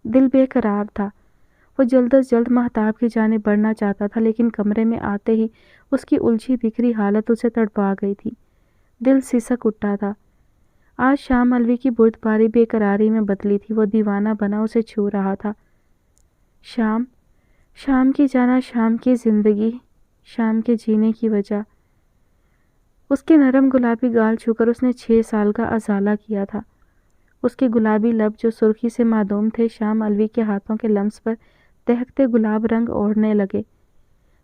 دل بے قرار تھا۔ وہ جلد از جلد مہتاب کی جانب بڑھنا چاہتا تھا، لیکن کمرے میں آتے ہی اس کی الجھی بکھری حالت اسے تڑپا گئی تھی۔ دل سسک اٹھا تھا۔ آج شام علوی کی بردباری بے قراری میں بدلی تھی۔ وہ دیوانہ بنا اسے چھو رہا تھا۔ شام، شام کی جانا، شام کی زندگی، شام کے جینے کی وجہ۔ اس کے نرم گلابی گال چھو کر اس نے 6 سال کا ازالہ کیا تھا۔ اس کے گلابی لب جو سرخی سے معدوم تھے، شام علوی کے ہاتھوں کے لمس پر دہکتے گلاب رنگ اوڑھنے لگے۔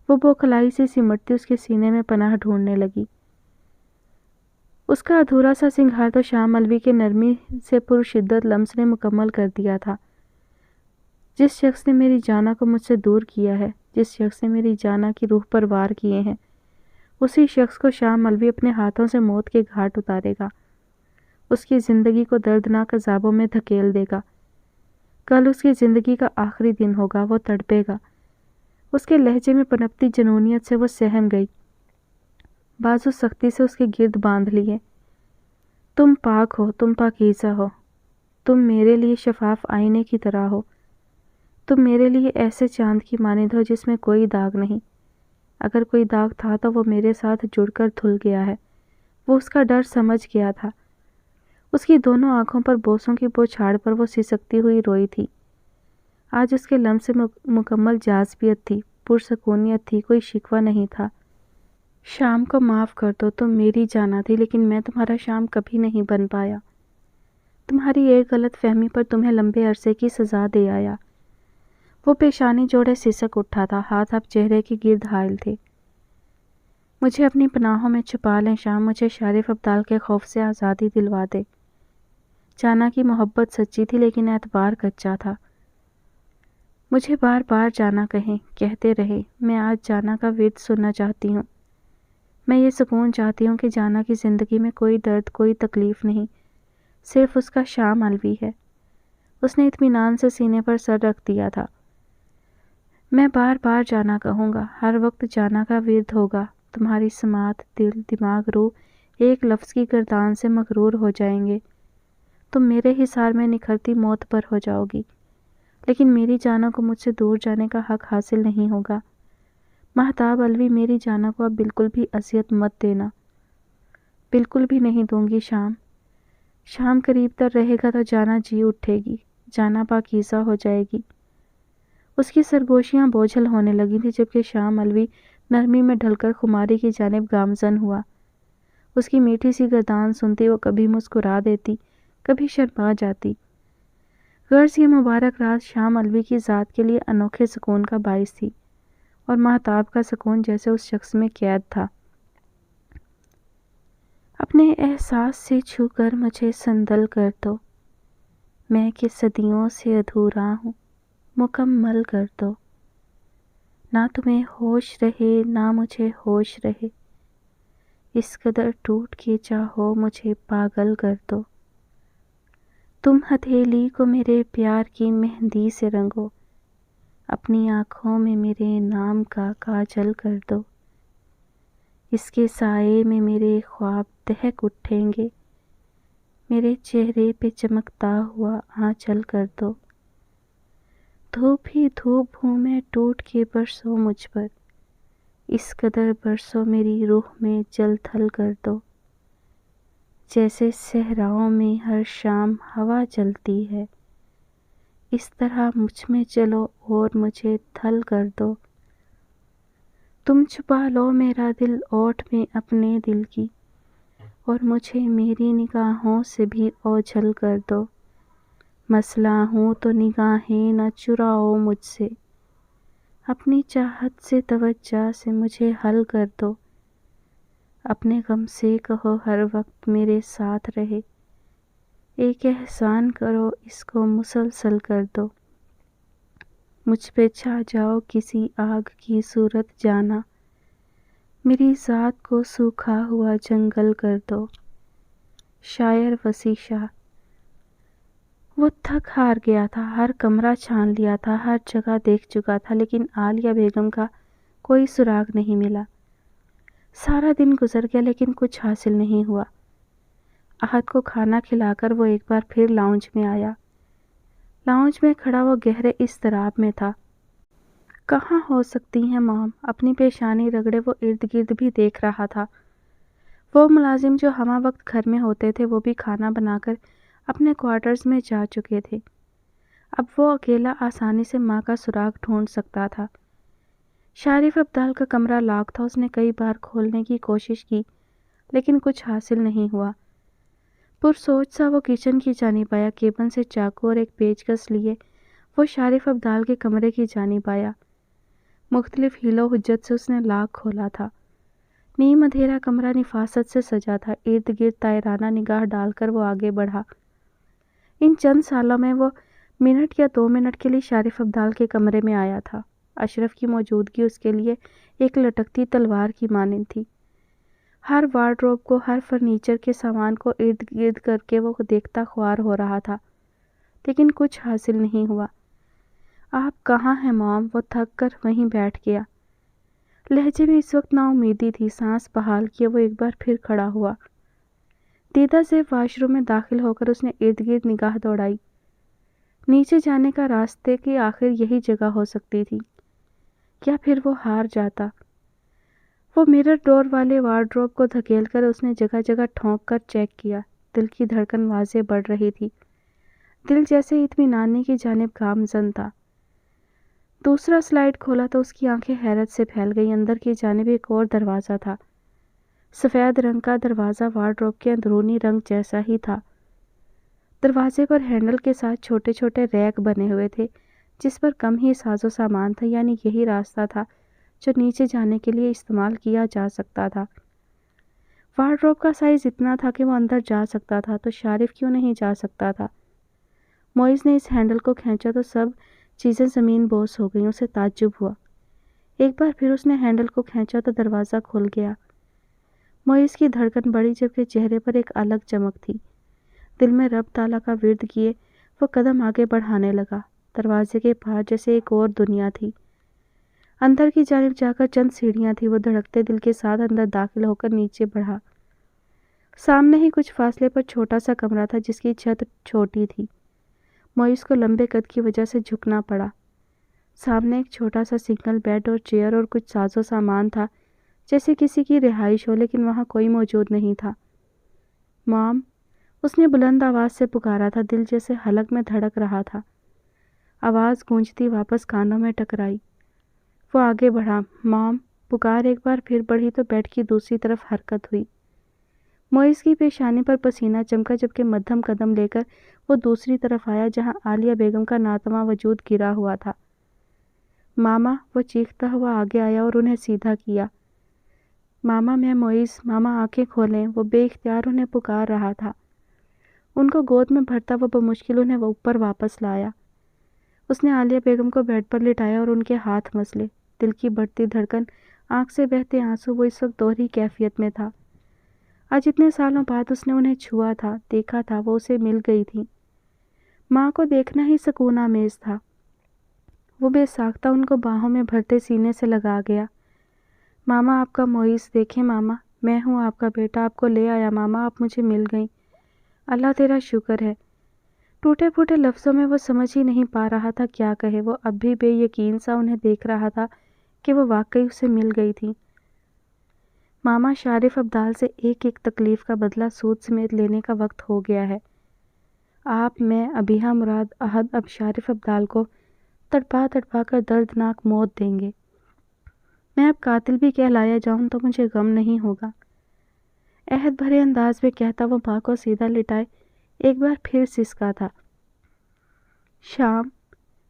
وہ بوکھلائی سے سمٹتی اس کے سینے میں پناہ ڈھونڈنے لگی۔ اس کا ادھورا سا سنگھار تو شام علوی کے نرمی سے پرشدت لمس نے مکمل کر دیا تھا۔ جس شخص نے میری جانا کو مجھ سے دور کیا ہے، جس شخص نے میری جانا کی روح پر وار کیے ہیں، اسی شخص کو شام علوی اپنے ہاتھوں سے موت کے گھاٹ اتارے گا، اس کی زندگی کو دردناک عذابوں میں دھکیل دے گا۔ کل اس کی زندگی کا آخری دن ہوگا، وہ تڑپے گا۔ اس کے لہجے میں پنپتی جنونیت سے وہ سہم گئی، بازو سختی سے اس کے گرد باندھ لیے۔ تم پاک ہو، تم پاکیزہ ہو، تم میرے لیے شفاف آئینے کی طرح ہو، تم میرے لیے ایسے چاند کی مانند ہو جس میں کوئی داغ نہیں۔ اگر کوئی داغ تھا تو وہ میرے ساتھ جڑ کر دھل گیا ہے۔ وہ اس کا ڈر سمجھ گیا تھا۔ اس کی دونوں آنکھوں پر بوسوں کی بوچھاڑ پر وہ سسکتی ہوئی روئی تھی۔ آج اس کے لمس سے مکمل جاذبیت تھی، پرسکونیت تھی، کوئی شکوہ نہیں تھا۔ شام کو معاف کر دو، تم میری جانا تھی، لیکن میں تمہارا شام کبھی نہیں بن پایا۔ تمہاری ایک غلط فہمی پر تمہیں لمبے عرصے کی سزا دے آیا۔ وہ پیشانی جوڑے سسک اٹھا تھا، ہاتھ اب چہرے کے گرد حائل تھے۔ مجھے اپنی پناہوں میں چھپا لیں شام، مجھے شارف ابدال کے خوف سے آزادی دلوا دے۔ جانا کی محبت سچی تھی، لیکن اعتبار کچا تھا۔ مجھے بار بار جانا کہتے رہے، میں آج جانا کا ورد سننا چاہتی ہوں۔ میں یہ سکون چاہتی ہوں کہ جانا کی زندگی میں کوئی درد، کوئی تکلیف نہیں، صرف اس کا شام علوی ہے۔ اس نے اطمینان سے سینے پر سر رکھ دیا تھا۔ میں بار بار جانا کہوں گا، ہر وقت جانا کا ورد ہوگا۔ تمہاری سماعت، دل، دماغ، روح ایک لفظ کی گردان سے مغرور ہو جائیں گے۔ تم میرے حصار میں نکھرتی موت پر ہو جاؤ گی، لیکن میری جانا کو مجھ سے دور جانے کا حق حاصل نہیں ہوگا۔ مہتاب علوی، میری جانا کو اب بالکل بھی اذیت مت دینا۔ بالکل بھی نہیں دوں گی شام۔ شام قریب تر رہے گا تو جانا جی اٹھے گی، جانا پاکیزہ ہو جائے گی۔ اس کی سرگوشیاں بوجھل ہونے لگی تھیں، جبکہ شام علوی نرمی میں ڈھل کر خماری کی جانب گامزن ہوا۔ اس کی میٹھی سی گردان سنتی وہ کبھی مسکرا دیتی، کبھی شرما جاتی۔ غرض یہ مبارک رات شام علوی کی ذات کے لیے انوکھے سکون کا باعث تھی، اور مہتاب کا سکون جیسے اس شخص میں قید تھا۔ اپنے احساس سے چھو کر مجھے سندل کر دو، میں کہ صدیوں سے ادھورا ہوں، مکمل کر دو۔ نہ تمہیں ہوش رہے نہ مجھے ہوش رہے، اس قدر ٹوٹ کے چاہو مجھے پاگل کر دو۔ تم ہتھیلی کو میرے پیار کی مہندی سے رنگو، اپنی آنکھوں میں میرے نام کا کاجل کر دو۔ اس کے سائے میں میرے خواب دہک اٹھیں گے، میرے چہرے پہ چمکتا ہوا آنچل کر دو۔ دھوپ ہی دھوپ ہوں میں، ٹوٹ کے برسو مجھ پر، اس قدر برسو میری روح میں جل تھل کر دو۔ جیسے صحراؤں میں ہر شام ہوا چلتی ہے، اس طرح مجھ میں چلو اور مجھے تھل کر دو۔ تم چھپا لو میرا دل اوٹ میں اپنے دل کی، اور مجھے میری نگاہوں سے بھی اوجھل کر دو۔ مسئلہ ہوں تو نگاہیں نہ چراؤ مجھ سے، اپنی چاہت سے توجہ سے مجھے حل کر دو۔ اپنے غم سے کہو ہر وقت میرے ساتھ رہے، ایک احسان کرو اس کو مسلسل کر دو۔ مجھ پہ چھا جاؤ کسی آگ کی صورت جانا، میری ذات کو سوکھا ہوا جنگل کر دو۔ شاعر وسیع شاہ۔ وہ تھک ہار گیا تھا، ہر کمرہ چھان لیا تھا، ہر جگہ دیکھ چکا تھا، لیکن عالیہ بیگم کا کوئی سراغ نہیں ملا۔ سارا دن گزر گیا لیکن کچھ حاصل نہیں ہوا۔ احد کو کھانا کھلا کر وہ ایک بار پھر لاؤنج میں آیا۔ لاؤنج میں کھڑا وہ گہرے اضطراب میں تھا۔ کہاں ہو سکتی ہیں مام؟ اپنی پیشانی رگڑے وہ ارد گرد بھی دیکھ رہا تھا۔ وہ ملازم جو ہمہ وقت گھر میں ہوتے تھے وہ بھی کھانا بنا کر اپنے کوارٹرز میں جا چکے تھے۔ اب وہ اکیلا آسانی سے ماں کا سراغ ڈھونڈ سکتا تھا۔ شارف ابدال کا کمرہ لاک تھا۔ اس نے کئی بار کھولنے کی کوشش کی لیکن کچھ حاصل نہیں ہوا۔ پرسوچ سا وہ کچن کی جانب آیا، کیبن سے چاقو اور ایک پیچ کس لیے وہ شارف ابدال کے کمرے کی جانب آیا۔ مختلف حیل و حجت سے اس نے لاک کھولا تھا۔ نیم اندھیرا کمرہ نفاست سے سجا تھا۔ ارد گرد طائرانہ نگاہ ڈال کر وہ آگے بڑھا۔ ان چند سالوں میں وہ منٹ یا 2 منٹ کے لیے شارف ابدال کے کمرے میں آیا تھا۔ اشرف کی موجودگی اس کے لیے ایک لٹکتی تلوار کی مانند تھی۔ ہر وارڈروب کو، ہر فرنیچر کے سامان کو ارد گرد کر کے وہ دیکھتا خوار ہو رہا تھا، لیکن کچھ حاصل نہیں ہوا۔ آپ کہاں ہیں مام؟ وہ تھک کر وہیں بیٹھ گیا۔ لہجے میں اس وقت نا امیدی تھی۔ سانس بحال کیے وہ ایک بار پھر کھڑا ہوا۔ دیدہ زیب واش روم میں داخل ہو کر اس نے ارد گرد نگاہ دوڑائی۔ نیچے جانے کا راستے کی آخر یہی جگہ ہو سکتی تھی، یا پھر وہ ہار جاتا۔ وہ مرر ڈور والے وارڈروب کو دھکیل کر اس نے جگہ جگہ ٹھونک کر چیک کیا۔ دل کی دھڑکن واضح بڑھ رہی تھی۔ دل جیسے اطمینانی کی جانب گامزن تھا۔ دوسرا سلائڈ کھولا تو اس کی آنکھیں حیرت سے پھیل گئی۔ اندر کی جانب ایک اور دروازہ تھا۔ سفید رنگ کا دروازہ وارڈروب کے اندرونی رنگ جیسا ہی تھا۔ دروازے پر ہینڈل کے ساتھ چھوٹے چھوٹے ریک بنے ہوئے تھے جس پر کم ہی ساز و سامان تھا، یعنی یہی راستہ تھا جو نیچے جانے کے لیے استعمال کیا جا سکتا تھا۔ وارڈروب کا سائز اتنا تھا کہ وہ اندر جا سکتا تھا، تو شارف کیوں نہیں جا سکتا تھا؟ معیز نے اس ہینڈل کو کھینچا تو سب چیزیں زمین بوس ہو گئیں۔ اسے تعجب ہوا۔ ایک بار پھر اس نے ہینڈل کو کھینچا تو دروازہ کھل گیا۔ معیز کی دھڑکن بڑھی جبکہ چہرے پر ایک الگ چمک تھی۔ دل میں رب تعالیٰ کا ورد کیے وہ قدم آگے بڑھانے لگا۔ دروازے کے پاس جیسے ایک اور دنیا تھی۔ اندر کی جانب جا کر چند سیڑھیاں تھی۔ وہ دھڑکتے دل کے ساتھ اندر داخل ہو کر نیچے بڑھا۔ سامنے ہی کچھ فاصلے پر چھوٹا سا کمرہ تھا جس کی چھت چھوٹی تھی۔ معیز کو لمبے قد کی وجہ سے جھکنا پڑا۔ سامنے ایک چھوٹا سا سنگل بیڈ اور چیئر اور کچھ ساز و سامان تھا، جیسے کسی کی رہائش ہو، لیکن وہاں کوئی موجود نہیں تھا۔ مام، اس نے بلند آواز سے پکارا تھا۔ دل جیسے حلق میں دھڑک رہا تھا۔ آواز گونجتی واپس کانوں میں ٹکرائی۔ وہ آگے بڑھا۔ مام، پکار ایک بار پھر بڑھی تو بیڈ کی دوسری طرف حرکت ہوئی۔ معیز کی پیشانی پر پسینہ چمکا جبکہ مدھم قدم لے کر وہ دوسری طرف آیا جہاں عالیہ بیگم کا ناتواں وجود گرا ہوا تھا۔ ماما، وہ چیختا ہوا آگے آیا اور انہیں سیدھا کیا۔ ماما، میں معیز، ماما آنکھیں کھولیں۔ وہ بے اختیار انہیں پکار رہا تھا۔ ان کو گود میں بھرتا وہ بمشکل انہیں اوپر واپس لایا۔ اس نے عالیہ بیگم کو بیڈ پر لٹایا اور ان کے ہاتھ مسلے۔ دل کی بڑھتی دھڑکن، آنکھ سے بہتے آنسو، وہ اس وقت دوہری کیفیت میں تھا۔ آج اتنے سالوں بعد اس نے انہیں چھوا تھا، دیکھا تھا، وہ اسے مل گئی تھی۔ ماں کو دیکھنا ہی سکون آمیز تھا۔ وہ بے ساختہ ان کو باہوں میں بھرتے سینے سے لگا گیا۔ ماما، آپ کا معیز دیکھیں ماما، میں ہوں آپ کا بیٹا، آپ کو لے آیا ماما، آپ مجھے مل گئیں، اللہ تیرا شکر ہے۔ ٹوٹے پھوٹے لفظوں میں وہ سمجھ ہی نہیں پا رہا تھا کیا کہے۔ وہ اب بھی بے یقین سا انہیں دیکھ رہا تھا کہ وہ واقعی اسے مل گئی تھی۔ ماما، شارف ابدال سے ایک ایک تکلیف کا بدلہ سود سمیت لینے کا وقت ہو گیا ہے۔ آپ، میں، ابیہا، مراد، احد اب شارف ابدال کو تڑپا تڑپا کر دردناک موت دیں گے۔ میں اب قاتل بھی کہلایا جاؤں تو مجھے غم نہیں ہوگا۔ عہد بھرے انداز میں کہتا وہ ماں کو سیدھا لٹائے ایک بار پھر سسکا تھا۔ شام،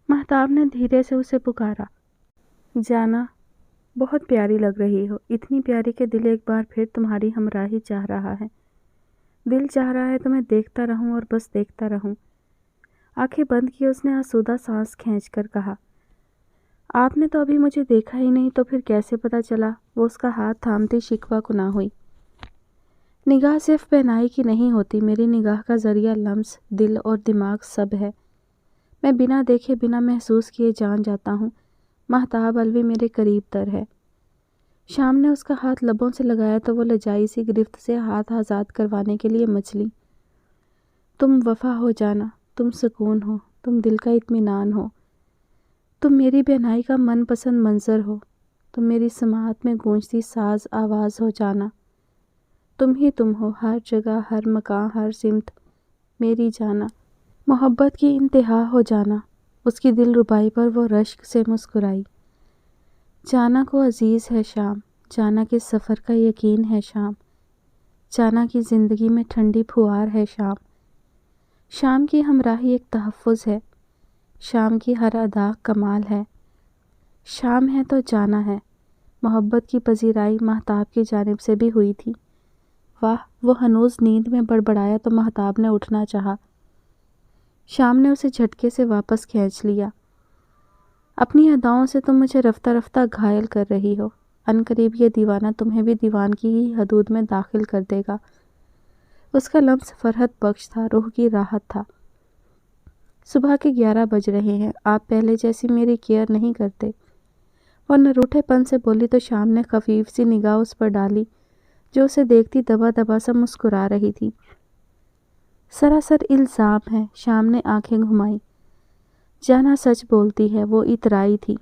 مہتاب نے دھیرے سے اسے پکارا۔ جانا، بہت پیاری لگ رہی ہو، اتنی پیاری کہ دل ایک بار پھر تمہاری ہمراہی چاہ رہا ہے۔ دل چاہ رہا ہے تمہیں دیکھتا رہوں اور بس دیکھتا رہوں۔ آنکھیں بند کی اس نے آسودہ سانس کھینچ کر کہا، آپ نے تو ابھی مجھے دیکھا ہی نہیں، تو پھر کیسے پتا چلا؟ وہ اس کا ہاتھ تھامتی شکوہ کنا ہوئی۔ نگاہ صرف بینائی کی نہیں ہوتی، میری نگاہ کا ذریعہ لمس، دل اور دماغ سب ہے۔ میں بنا دیکھے، بنا محسوس کیے جان جاتا ہوں مہتاب الوی میرے قریب تر ہے۔ شام نے اس کا ہاتھ لبوں سے لگایا تو وہ لجائی سی گرفت سے ہاتھ آزاد کروانے کے لیے مچلی۔ تم وفا ہو جانا، تم سکون ہو، تم دل کا اطمینان ہو، تم میری بینائی کا من پسند منظر ہو، تم میری سماعت میں گونجتی ساز آواز ہو جانا، تم ہی تم ہو، ہر جگہ، ہر مکان، ہر سمت، میری جانا، محبت کی انتہا ہو جانا۔ اس کی دل ربائی پر وہ رشک سے مسکرائی۔ جانا کو عزیز ہے شام، جانا کے سفر کا یقین ہے شام، جانا کی زندگی میں ٹھنڈی پھوار ہے شام۔ شام کی ہمراہی ایک تحفظ ہے، شام کی ہر ادا کمال ہے۔ شام ہے تو جانا ہے۔ محبت کی پذیرائی مہتاب کی جانب سے بھی ہوئی تھی۔ واہ، وہ ہنوز نیند میں بڑبڑایا تو مہتاب نے اٹھنا چاہا۔ شام نے اسے جھٹکے سے واپس کھینچ لیا۔ اپنی اداؤں سے تم مجھے رفتہ رفتہ گھائل کر رہی ہو، عنقریب یہ دیوانہ تمہیں بھی دیوان کی ہی حدود میں داخل کر دے گا۔ اس کا لمس فرحت بخش تھا، روح کی راحت تھا۔ صبح کے 11 بج رہے ہیں، آپ پہلے جیسی میری کیئر نہیں کرتے۔ وہ نروٹھے پن سے بولی تو شام نے خفیف سی نگاہ اس پر ڈالی جو اسے دیکھتی دبا دبا سا مسکرا رہی تھی۔ سراسر الزام ہے، شام نے آنکھیں گھمائی۔ جانا سچ بولتی ہے، وہ اترائی تھی۔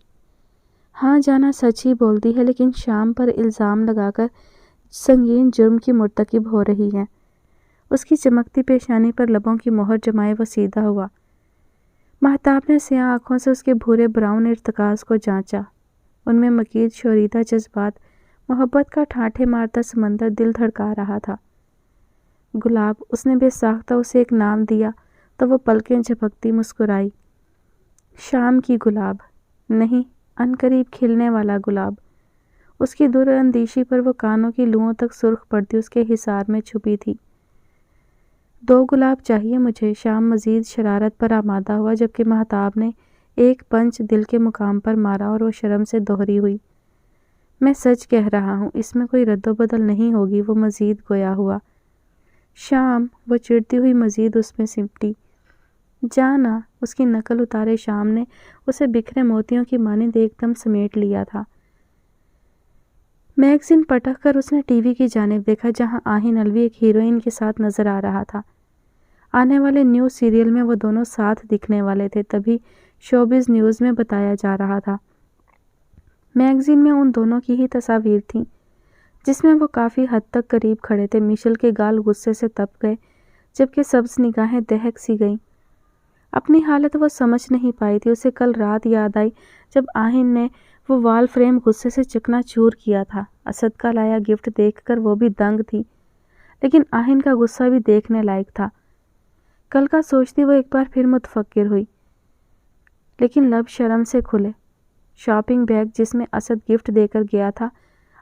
ہاں، جانا سچ ہی بولتی ہے، لیکن شام پر الزام لگا کر سنگین جرم کی مرتکب ہو رہی ہے۔ اس کی چمکتی پیشانی پر لبوں کی مہر جمائے وہ سیدھا ہوا۔ مہتاب نے سیاہ آنکھوں سے اس کے بھورے براؤن ارتکاز کو جانچا۔ ان میں مکید شوریدہ جذبات، محبت کا ٹھاٹھے مارتا سمندر دل دھڑکا رہا تھا۔ گلاب، اس نے بے ساختہ اسے ایک نام دیا تو وہ پلکیں جھپکتی مسکرائی۔ شام کی گلاب نہیں، عنقریب کھلنے والا گلاب۔ اس کی در اندیشی پر وہ کانوں کی لوؤں تک سرخ پڑتی اس کے حصار میں چھپی تھی۔ 2 گلاب چاہیے مجھے، شام مزید شرارت پر آمادہ ہوا، جبکہ مہتاب نے ایک پنچ دل کے مقام پر مارا اور وہ شرم سے دوہری ہوئی۔ میں سچ کہہ رہا ہوں، اس میں کوئی رد و بدل نہیں ہوگی، وہ مزید گویا ہوا۔ شام، وہ چڑھتی ہوئی مزید اس میں سمٹی۔ جانا، اس کی نقل اتارے شام نے اسے بکھرے موتیوں کی مانند ایک دم سمیٹ لیا تھا۔ میگزین پٹک کر اس نے ٹی وی کی جانب دیکھا جہاں آہن الوی ایک ہیروئن کے ساتھ نظر آ رہا تھا۔ آنے والے نیوز سیریل میں وہ دونوں ساتھ دکھنے والے تھے، تبھی شوبز نیوز میں بتایا جا رہا تھا۔ میگزین میں ان دونوں کی ہی تصاویر تھیں، جس میں وہ کافی حد تک قریب کھڑے تھے۔ مشل کے گال غصے سے تپ گئے، جبکہ سبز نگاہیں دہک سی گئیں۔ اپنی حالت وہ سمجھ نہیں پائی تھی۔ اسے کل رات یاد آئی جب آہن نے وہ وال فریم غصے سے چکنا چور کیا تھا۔ اسد کا لایا گفٹ دیکھ کر وہ بھی دنگ تھی، لیکن آہن کا غصہ بھی دیکھنے لائق تھا۔ کل کا سوچتی وہ ایک بار پھر متفکر ہوئی، لیکن لب شرم سے کھلے۔ شاپنگ بیگ جس میں اسد گفٹ دے کر گیا تھا،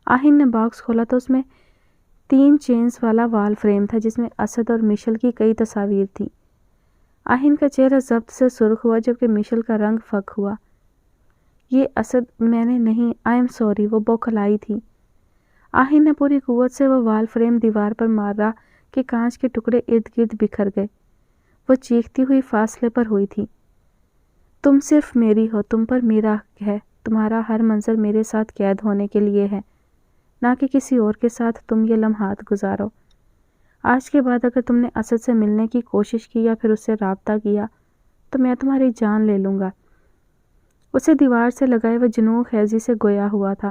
آہن نے باکس کھولا تو اس میں 3 چینز والا وال فریم تھا جس میں اسد اور مشل کی کئی تصاویر تھیں۔ آہن کا چہرہ ضبط سے سرخ ہوا، جبکہ مشل کا رنگ فک ہوا۔ یہ اسد، میں نے نہیں، آئی ایم سوری، وہ بوکھلائی تھی۔ آہن نے پوری قوت سے وہ وال فریم دیوار پر مارا کہ کانچ کے ٹکڑے ارد گرد بکھر گئے۔ وہ چیختی ہوئی فاصلے پر ہوئی تھی۔ تم صرف میری ہو، تم پر میرا حق ہے، تمہارا ہر منظر میرے ساتھ قید ہونے کے لیے ہے، نہ کہ کسی اور کے ساتھ تم یہ لمحات گزارو۔ آج کے بعد اگر تم نے اسد سے ملنے کی کوشش کی یا پھر اس سے رابطہ کیا تو میں تمہاری جان لے لوں گا۔ اسے دیوار سے لگائے وہ جنوں خیزی سے گویا ہوا تھا۔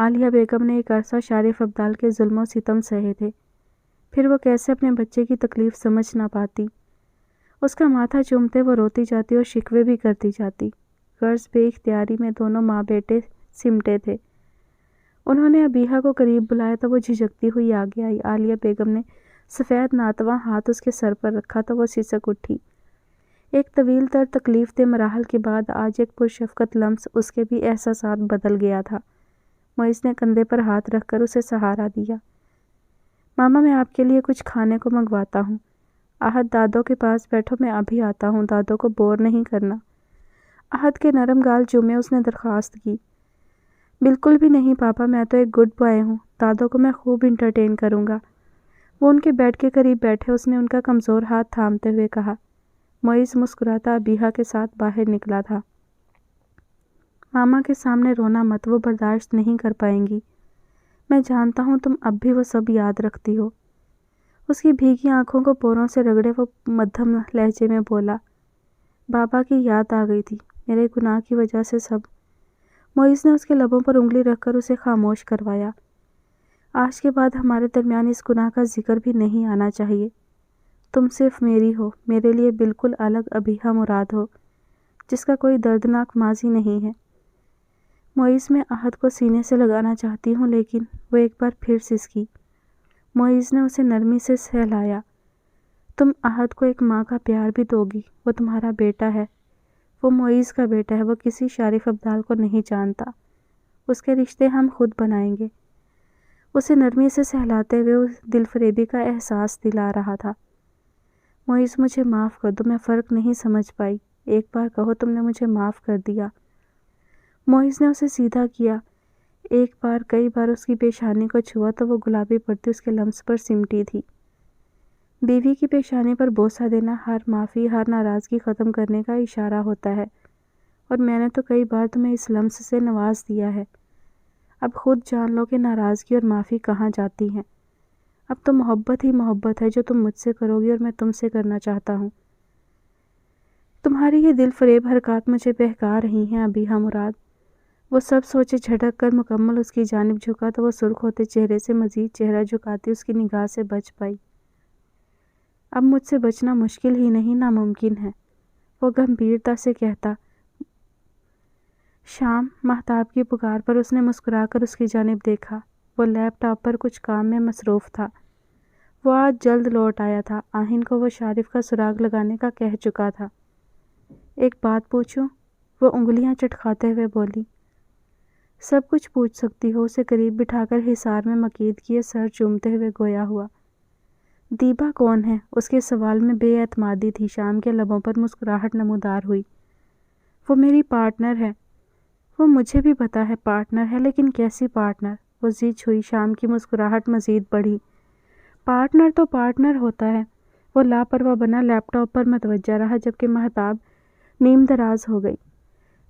عالیہ بیگم نے ایک عرصہ شارف ابدال کے ظلم و ستم سہے تھے، پھر وہ کیسے اپنے بچے کی تکلیف سمجھ نہ پاتی۔ اس کا ماتھا چومتے وہ روتی جاتی اور شکوے بھی کرتی جاتی۔ غرض بے اختیاری میں دونوں ماں بیٹے سمٹے تھے۔ انہوں نے ابیہا کو قریب بلایا تو وہ جھجکتی ہوئی آگے آئی۔ عالیہ بیگم نے سفید ناتواں ہاتھ اس کے سر پر رکھا تو وہ سسک اٹھی۔ ایک طویل تر تکلیف دہ مراحل کے بعد آج ایک پرشفقت لمس اس کے بھی احساسات بدل گیا تھا۔ معیز نے کندھے پر ہاتھ رکھ کر اسے سہارا دیا۔ ماما، میں آپ کے لیے کچھ کھانے کو منگواتا ہوں۔ احد، دادو کے پاس بیٹھو، میں ابھی آتا ہوں، دادو کو بور نہیں کرنا۔ احد کے نرم گال چومے اس نے درخواست کی۔ بالکل بھی نہیں پاپا، میں تو ایک گڈ بوائے ہوں، دادو کو میں خوب انٹرٹین کروں گا۔ وہ ان کے بیڈ کے قریب بیٹھے، اس نے ان کا کمزور ہاتھ تھامتے ہوئے کہا۔ معیز مسکراتا ابیہا کے ساتھ باہر نکلا تھا۔ ماما کے سامنے رونا مت، وہ برداشت نہیں کر پائیں گی۔ میں جانتا ہوں تم اب بھی وہ سب یاد رکھتی ہو۔ اس کی بھیگی آنکھوں کو پوروں سے رگڑے وہ مدھم لہجے میں بولا۔ بابا کی یاد آ گئی تھی، میرے گناہ کی وجہ سے سب۔ معیز نے اس کے لبوں پر انگلی رکھ کر اسے خاموش کروایا۔ آج کے بعد ہمارے درمیان اس گناہ کا ذکر بھی نہیں آنا چاہیے۔ تم صرف میری ہو، میرے لیے بالکل الگ ابیہا مراد ہو، جس کا کوئی دردناک ماضی نہیں ہے۔ معیز، میں احد کو سینے سے لگانا چاہتی ہوں، لیکن وہ ایک بار پھر سسکی۔ معیز نے اسے نرمی سے سہلایا۔ تم احد کو ایک ماں کا پیار بھی دو گی، وہ تمہارا بیٹا ہے، وہ معیز کا بیٹا ہے، وہ کسی شارف ابدال کو نہیں جانتا، اس کے رشتے ہم خود بنائیں گے۔ اسے نرمی سے سہلاتے ہوئے اس دل فریبی کا احساس دلا رہا تھا۔ معیز، مجھے معاف کر دو، میں فرق نہیں سمجھ پائی، ایک بار کہو تم نے مجھے معاف کر دیا۔ معیز نے اسے سیدھا کیا۔ ایک بار، کئی بار اس کی پیشانی کو چھوا تو وہ گلابی پڑتی اس کے لمس پر سمٹی تھی۔ بیوی کی پیشانی پر بوسہ دینا ہر معافی، ہر ناراضگی ختم کرنے کا اشارہ ہوتا ہے، اور میں نے تو کئی بار تمہیں اس لمس سے نواز دیا ہے۔ اب خود جان لو کہ ناراضگی اور معافی کہاں جاتی ہیں۔ اب تو محبت ہی محبت ہے جو تم مجھ سے کرو گی اور میں تم سے کرنا چاہتا ہوں۔ تمہاری یہ دل فریب حرکات مجھے بہکا رہی ہیں ابیہا مراد۔ وہ سب سوچے جھٹک کر مکمل اس کی جانب جھکا تو وہ سرخ ہوتے چہرے سے مزید چہرہ جھکاتی اس کی نگاہ سے بچ پائی۔ اب مجھ سے بچنا مشکل ہی نہیں، ناممکن ہے، وہ گمبھیرتا سے کہتا۔ شام، مہتاب کی پکار پر اس نے مسکرا کر اس کی جانب دیکھا۔ وہ لیپ ٹاپ پر کچھ کام میں مصروف تھا۔ وہ آج جلد لوٹ آیا تھا، آہن کو وہ شارف کا سراغ لگانے کا کہہ چکا تھا۔ ایک بات پوچھوں؟ وہ انگلیاں چٹکھاتے ہوئے بولی۔ سب کچھ پوچھ سکتی ہو، اسے قریب بٹھا کر حصار میں مکید کیے سر چومتے ہوئے گویا ہوا۔ دیبا کون ہے؟ اس کے سوال میں بے اعتمادی تھی۔ شام کے لبوں پر مسکراہٹ نمودار ہوئی۔ وہ میری پارٹنر ہے۔ وہ مجھے بھی پتا ہے پارٹنر ہے، لیکن کیسی پارٹنر؟ وہ زچ ہوئی۔ شام کی مسکراہٹ مزید بڑھی۔ پارٹنر تو پارٹنر ہوتا ہے۔ وہ لاپرواہ بنا لیپ ٹاپ پر متوجہ رہا جبکہ مہتاب نیم دراز ہو گئی۔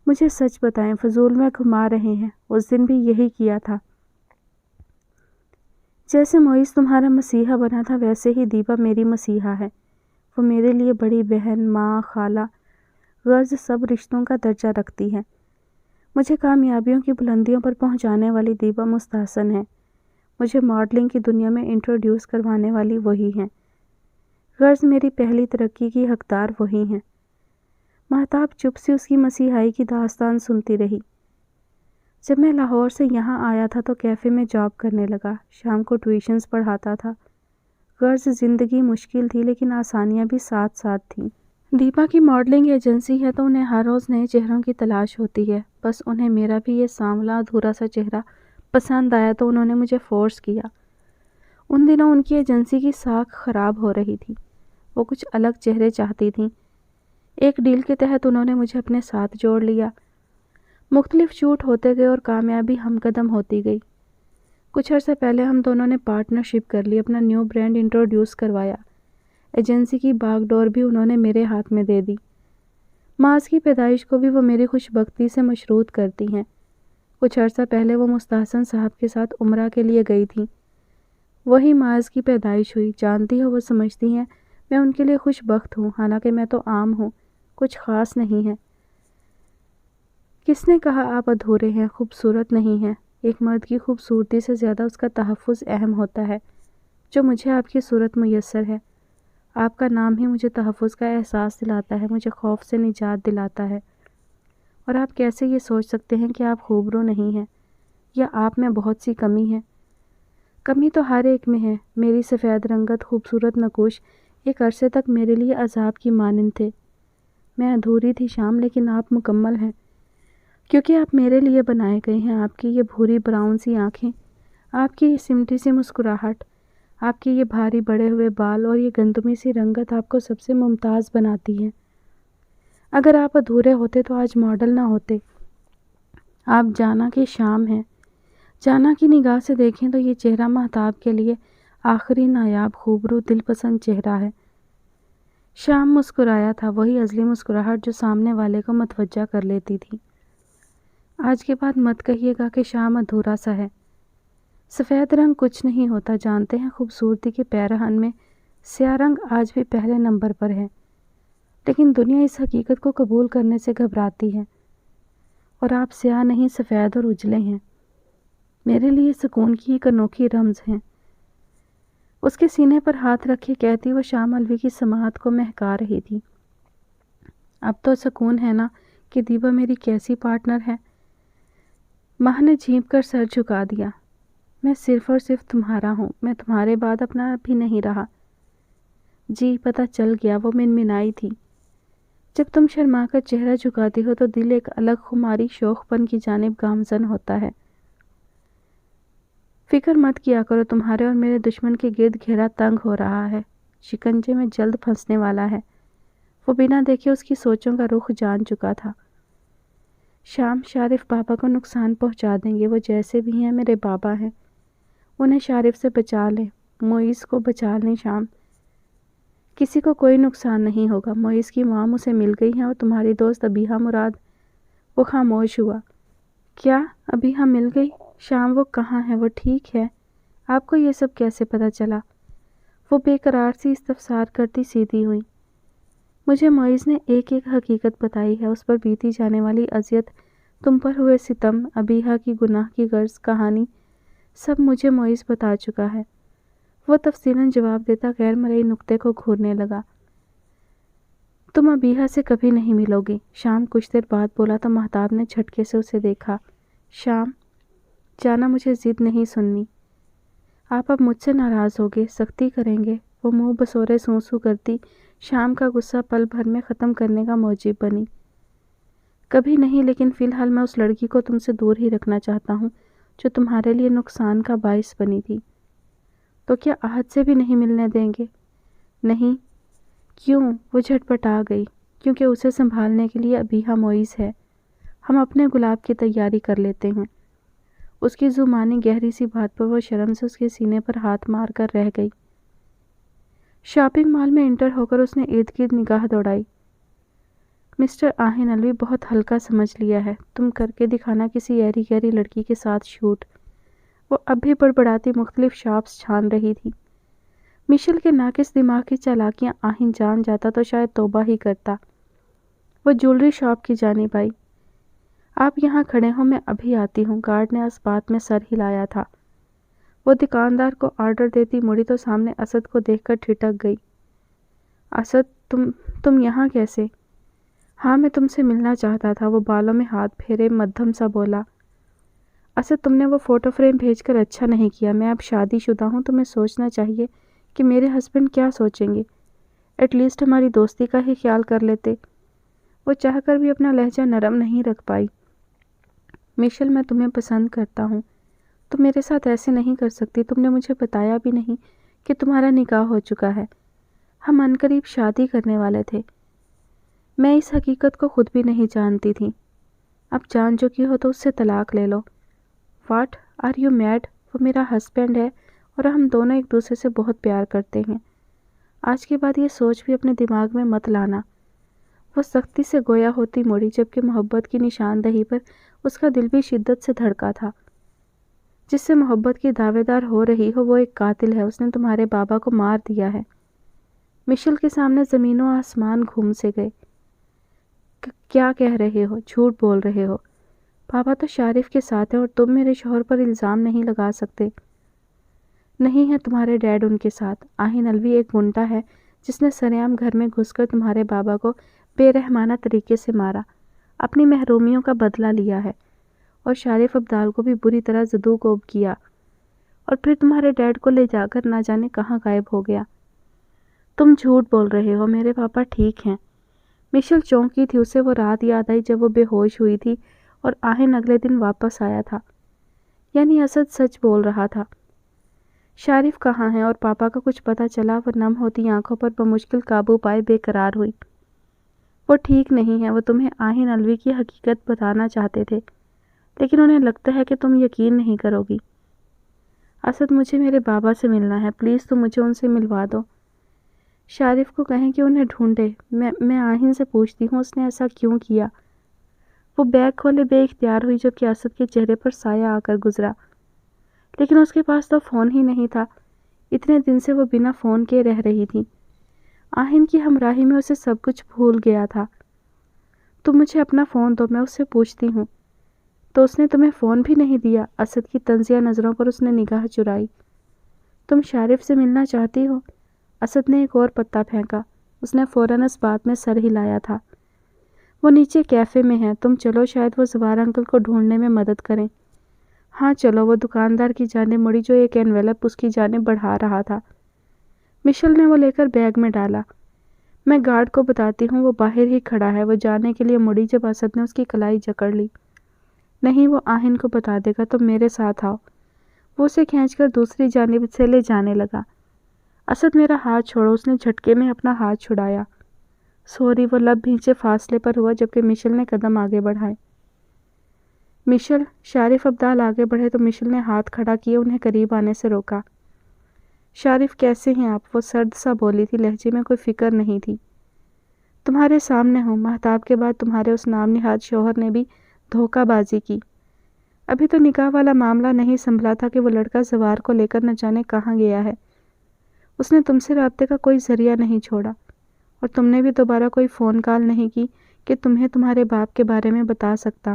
مجھے سچ بتائیں، فضول میں گھما رہے ہیں، اس دن بھی یہی کیا تھا۔ جیسے معیز تمہارا مسیحا بنا تھا، ویسے ہی دیبا میری مسیحا ہے۔ وہ میرے لیے بڑی بہن، ماں، خالہ، غرض سب رشتوں کا درجہ رکھتی ہے۔ مجھے کامیابیوں کی بلندیوں پر پہنچانے والی دیبا مستحسن ہے۔ مجھے ماڈلنگ کی دنیا میں انٹروڈیوس کروانے والی وہی ہیں۔ غرض میری پہلی ترقی کی حقدار وہی ہیں۔ مہتاب چپ سی اس کی مسیحائی کی داستان سنتی رہی۔ جب میں لاہور سے یہاں آیا تھا تو کیفے میں جاب کرنے لگا، شام کو ٹیوشنز پڑھاتا تھا۔ غرض زندگی مشکل تھی، لیکن آسانیاں بھی ساتھ ساتھ تھیں۔ دیپا کی ماڈلنگ ایجنسی ہے تو انہیں ہر روز نئے چہروں کی تلاش ہوتی ہے۔ بس انہیں میرا بھی یہ سانولا ادھورا سا چہرہ پسند آیا تو انہوں نے مجھے فورس کیا۔ ان دنوں ان کی ایجنسی کی ساکھ خراب ہو رہی تھی، وہ کچھ الگ چہرے چاہتی تھیں۔ ایک ڈیل کے تحت انہوں نے مجھے اپنے ساتھ جوڑ لیا۔ مختلف شوٹ ہوتے گئے اور کامیابی ہم قدم ہوتی گئی۔ کچھ عرصہ پہلے ہم دونوں نے پارٹنرشپ کر لی، اپنا نیو برانڈ انٹروڈیوس کروایا۔ ایجنسی کی باغ ڈور بھی انہوں نے میرے ہاتھ میں دے دی۔ معاذ کی پیدائش کو بھی وہ میری خوش بختی سے مشروط کرتی ہیں۔ کچھ عرصہ پہلے وہ مستحسن صاحب کے ساتھ عمرہ کے لیے گئی تھیں، وہی معاذ کی پیدائش ہوئی۔ جانتی ہو، وہ سمجھتی ہیں میں ان کے لیے خوش بخت ہوں، حالانکہ میں تو عام ہوں، کچھ خاص نہیں ہے۔ کس نے کہا آپ ادھورے ہیں، خوبصورت نہیں ہیں؟ ایک مرد کی خوبصورتی سے زیادہ اس کا تحفظ اہم ہوتا ہے، جو مجھے آپ کی صورت میسر ہے۔ آپ کا نام ہی مجھے تحفظ کا احساس دلاتا ہے، مجھے خوف سے نجات دلاتا ہے۔ اور آپ کیسے یہ سوچ سکتے ہیں کہ آپ خوبرو نہیں ہیں یا آپ میں بہت سی کمی ہے؟ کمی تو ہر ایک میں ہے۔ میری سفید رنگت، خوبصورت نقوش ایک عرصے تک میرے لیے عذاب کی مانند تھے۔ میں ادھوری تھی شام، لیکن آپ مکمل ہیں، کیونکہ آپ میرے لیے بنائے گئے ہیں۔ آپ کی یہ بھوری براؤن سی آنکھیں، آپ کی یہ سمٹی سی مسکراہٹ، آپ کے یہ بھاری بڑے ہوئے بال اور یہ گندمی سی رنگت آپ کو سب سے ممتاز بناتی ہے۔ اگر آپ ادھورے ہوتے تو آج ماڈل نہ ہوتے۔ آپ جانا کی شام ہیں۔ جانا کی نگاہ سے دیکھیں تو یہ چہرہ مہتاب کے لیے آخری نایاب خوبرو دل پسند چہرہ ہے۔ شام مسکرایا تھا، وہی ازلی مسکراہٹ جو سامنے والے کو متوجہ کر لیتی تھی۔ آج کے بعد مت کہیے گا کہ شام ادھورا سا ہے۔ سفید رنگ کچھ نہیں ہوتا، جانتے ہیں خوبصورتی کے پیرہن میں سیاہ رنگ آج بھی پہلے نمبر پر ہے، لیکن دنیا اس حقیقت کو قبول کرنے سے گھبراتی ہے۔ اور آپ سیاہ نہیں، سفید اور اجلے ہیں۔ میرے لیے سکون کی ایک انوکھی رمز ہیں۔ اس کے سینے پر ہاتھ رکھے کہتی وہ شام الوی کی سماعت کو مہکا رہی تھی۔ اب تو سکون ہے نا کہ دیبا میری کیسی پارٹنر ہے؟ ماہ نے جھینپ کر سر جھکا دیا۔ میں صرف اور صرف تمہارا ہوں، میں تمہارے بعد اپنا بھی نہیں رہا۔ جی پتہ چل گیا، وہ منمنائی تھی۔ جب تم شرما کر چہرہ جھکاتی ہو تو دل ایک الگ خماری شوخ پن کی جانب گامزن ہوتا ہے۔ فکر مت کیا کرو، تمہارے اور میرے دشمن کے گرد گھیرا تنگ ہو رہا ہے، شکنجے میں جلد پھنسنے والا ہے۔ وہ بنا دیکھے اس کی سوچوں کا رخ جان چکا تھا۔ شام، شارف بابا کو نقصان پہنچا دیں گے، وہ جیسے بھی ہیں میرے بابا ہیں۔ انہیں شارف سے بچا لیں، معیز کو بچا لیں شام۔ کسی کو کوئی نقصان نہیں ہوگا۔ معیز کی ماں اسے مل گئی ہیں اور تمہاری دوست ابیحہ مراد۔ وہ خاموش ہوا۔ کیا ابیحہ مل گئی؟ شام، وہ کہاں ہے؟ وہ ٹھیک ہے؟ آپ کو یہ سب کیسے پتہ چلا؟ وہ بے قرار سی استفسار کرتی سیدھی ہوئی۔ مجھے معیز نے ایک ایک حقیقت بتائی ہے، اس پر بیتی جانے والی اذیت، تم پر ہوئے ستم، ابیحہ کی گناہ کی غرض کہانی، سب مجھے معیز بتا چکا ہے۔ وہ تفصیلاً جواب دیتا غیر مرئی نقطے کو گھورنے لگا۔ تم ابیحہ سے کبھی نہیں ملو گی، شام کچھ دیر بعد بولا تو مہتاب نے جھٹکے سے اسے دیکھا۔ شام، جانا، مجھے ضد نہیں سننی۔ آپ اب مجھ سے ناراض ہوگے، سختی کریں گے؟ وہ منہ بسورے سوں کرتی شام کا غصہ پل بھر میں ختم کرنے کا موجب بنی۔ کبھی نہیں، لیکن فی الحال میں اس لڑکی کو تم سے دور ہی رکھنا چاہتا ہوں جو تمہارے لیے نقصان کا باعث بنی تھی۔ تو کیا عہد سے بھی نہیں ملنے دیں گے؟ نہیں۔ کیوں؟ وہ جھٹپٹا گئی۔ کیونکہ اسے سنبھالنے کے لیے ابیحہ معیز ہے۔ ہم اپنے گلاب کی تیاری کر لیتے ہیں۔ اس کی زبانی گہری سی بات پر وہ شرم سے اس کے سینے پر ہاتھ مار کر رہ گئی۔ شاپنگ مال میں انٹر ہو کر اس نے ارد گرد نگاہ دوڑائی۔ مسٹر آہن الوی، بہت ہلکا سمجھ لیا ہے تم کر کے دکھانا کسی ایری گہری لڑکی کے ساتھ شوٹ۔ وہ اب بھی بڑبڑاتی مختلف شاپس چھان رہی تھی۔ مشل کے ناقص دماغ کی چالاکیاں آہن جان جاتا تو شاید توبہ ہی کرتا۔ وہ جولری شاپ کی جانب آئی۔ آپ یہاں کھڑے ہوں، میں ابھی آتی ہوں۔ گارڈ نے اس بات میں سر ہلایا تھا۔ وہ دکاندار کو آرڈر دیتی مڑی تو سامنے اسد کو دیکھ کر ٹھٹک گئی۔ اسد، تم یہاں کیسے؟ ہاں، میں تم سے ملنا چاہتا تھا۔ وہ بالوں میں ہاتھ پھیرے مدھم سا بولا۔ اسد، تم نے وہ فوٹو فریم بھیج کر اچھا نہیں کیا۔ میں اب شادی شدہ ہوں، تمہیں سوچنا چاہیے کہ میرے ہسبینڈ کیا سوچیں گے۔ ایٹ لیسٹ ہماری دوستی کا ہی خیال کر لیتے۔ وہ چاہ کر بھی اپنا لہجہ نرم نہیں رکھ پائی۔ مشل، میں تمہیں پسند کرتا ہوں۔ تم میرے ساتھ ایسے نہیں کر سکتی۔ تم نے مجھے بتایا بھی نہیں کہ تمہارا نکاح ہو چکا ہے۔ ہم عنقریب شادی کرنے والے تھے۔ میں اس حقیقت کو خود بھی نہیں جانتی تھی۔ اب جان چکی ہو تو اس سے طلاق لے لو۔ What are you mad? وہ میرا ہسبینڈ ہے اور ہم دونوں ایک دوسرے سے بہت پیار کرتے ہیں۔ آج کے بعد یہ سوچ بھی اپنے دماغ میں مت لانا۔ وہ سختی سے گویا ہوتی مڑی، جبکہ محبت کی نشاندہی پر اس کا دل بھی شدت سے دھڑکا تھا۔ جس سے محبت کی دعوے دار ہو رہی ہو وہ ایک قاتل ہے، اس نے تمہارے بابا کو مار دیا ہے۔ مشل کے سامنے زمین و آسمان گھوم سے گئے۔ کیا کہہ رہے ہو؟ جھوٹ بول رہے ہو۔ پاپا تو شارف کے ساتھ ہیں اور تم میرے شوہر پر الزام نہیں لگا سکتے۔ نہیں ہے تمہارے ڈیڈ ان کے ساتھ۔ آہن الوی ایک گنڈا ہے جس نے سرعام گھر میں گھس کر تمہارے بابا کو بے رحمانہ طریقے سے مارا، اپنی محرومیوں کا بدلہ لیا ہے، اور شارف ابدال کو بھی بری طرح زدو کوب کیا، اور پھر تمہارے ڈیڈ کو لے جا کر نہ جانے کہاں غائب ہو گیا۔ تم جھوٹ بول رہے ہو، میرے پاپا ٹھیک ہیں۔ مشل چونکی تھی، اسے وہ رات یاد آئی جب وہ بے ہوش ہوئی تھی اور آہن اگلے دن واپس آیا تھا، یعنی اسد سچ بول رہا تھا۔ شارف کہاں ہے اور پاپا کا کچھ پتہ چلا؟ وہ نم ہوتی آنکھوں پر بمشکل قابو پائے بے قرار ہوئی۔ وہ ٹھیک نہیں ہے، وہ تمہیں آہن الوی کی حقیقت بتانا چاہتے تھے، لیکن انہیں لگتا ہے کہ تم یقین نہیں کرو گی۔ اسد، مجھے میرے بابا سے ملنا ہے، پلیز تم مجھے ان سے ملوا دو۔ شارف کو کہیں کہ انہیں ڈھونڈے، میں آہن سے پوچھتی ہوں اس نے ایسا کیوں کیا۔ وہ بیگ کھولے بے اختیار ہوئی جبکہ اسد کے چہرے پر سایہ آ کر گزرا، لیکن اس کے پاس تو فون ہی نہیں تھا۔ اتنے دن سے وہ بنا فون کے رہ رہی تھی، آہن کی ہمراہی میں اسے سب کچھ بھول گیا تھا۔ تم مجھے اپنا فون دو، میں اس سے پوچھتی ہوں۔ تو اس نے تمہیں فون بھی نہیں دیا؟ اسد کی طنزیہ نظروں پر اس نے نگاہ چرائی۔ تم شارف سے ملنا چاہتی ہو؟ اسد نے ایک اور پتا پھینکا۔ اس نے فوراً اس بات میں سر ہلایا تھا۔ وہ نیچے کیفے میں ہیں، تم چلو، شاید وہ زوار انکل کو ڈھونڈنے میں مدد کریں۔ ہاں چلو، وہ دکاندار کی جانب مڑی جو ایک انویلپ اس کی جانب بڑھا رہا تھا۔ مشل نے وہ لے کر بیگ میں ڈالا۔ میں گارڈ کو بتاتی ہوں، وہ باہر ہی کھڑا ہے۔ وہ جانے کے لیے مڑی جب اسد نے اس کی کلائی جکڑ لی۔ نہیں، وہ آہن کو بتا دے گا، تم میرے ساتھ آؤ۔ وہ اسے کھینچ کر دوسری جانب سے لے جانے لگا۔ اسد، میرا ہاتھ چھوڑو، اس نے جھٹکے میں اپنا ہاتھ چھڑایا۔ سوری، وہ لب بھینچے فاصلے پر ہوا جبکہ مشل نے قدم آگے بڑھائے۔ مشل، شارف ابدال آگے بڑھے تو مشل نے ہاتھ کھڑا کیے انہیں قریب آنے سے روکا۔ شارف، کیسے ہیں آپ؟ وہ سرد سا بولی تھی، لہجے میں کوئی فکر نہیں تھی۔ تمہارے سامنے ہوں، مہتاب کے بعد تمہارے اس نام نہاد شوہر نے بھی دھوکہ بازی کی۔ ابھی تو نکاح والا معاملہ نہیں سنبھلا تھا کہ وہ لڑکا زوار کو لے کر نہ جانے کہاں گیا ہے۔ اس نے تم سے رابطے کا کوئی ذریعہ نہیں چھوڑا، اور تم نے بھی دوبارہ کوئی فون کال نہیں کی کہ تمہیں تمہارے باپ کے بارے میں بتا سکتا۔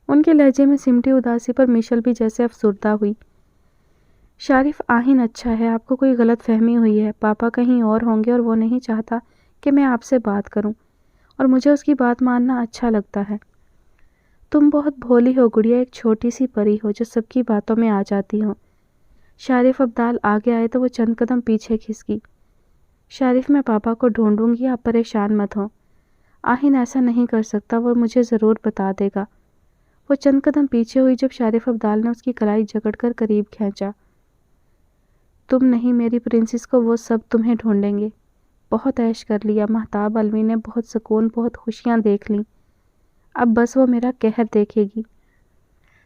ان کے لہجے میں سمٹی اداسی پر مشل بھی جیسے افسردہ ہوئی۔ شارف، آہن اچھا ہے، آپ کو کوئی غلط فہمی ہوئی ہے، پاپا کہیں اور ہوں گے اور وہ نہیں چاہتا کہ میں آپ سے بات کروں، اور مجھے اس کی بات ماننا اچھا لگتا ہے۔ تم بہت بھولی ہو گڑیا، ایک چھوٹی سی پری ہو جو سب کی باتوں میں آ جاتی ہو۔ شارف ابدال آگے آئے تو وہ چند قدم پیچھے کھسکی۔ شارف، میں پاپا کو ڈھونڈوں گی، آپ پریشان مت ہو۔ آہن ایسا نہیں کر سکتا، وہ مجھے ضرور بتا دے گا۔ وہ چند قدم پیچھے ہوئی جب شارف ابدال نے اس کی کلائی جکڑ کر قریب کھینچا۔ تم نہیں، میری پرنسس کو وہ سب تمہیں ڈھونڈیں گے۔ بہت عیش کر لیا مہتاب الوی نے، بہت سکون، بہت خوشیاں دیکھ لیں، اب بس وہ میرا قہر دیکھے گی۔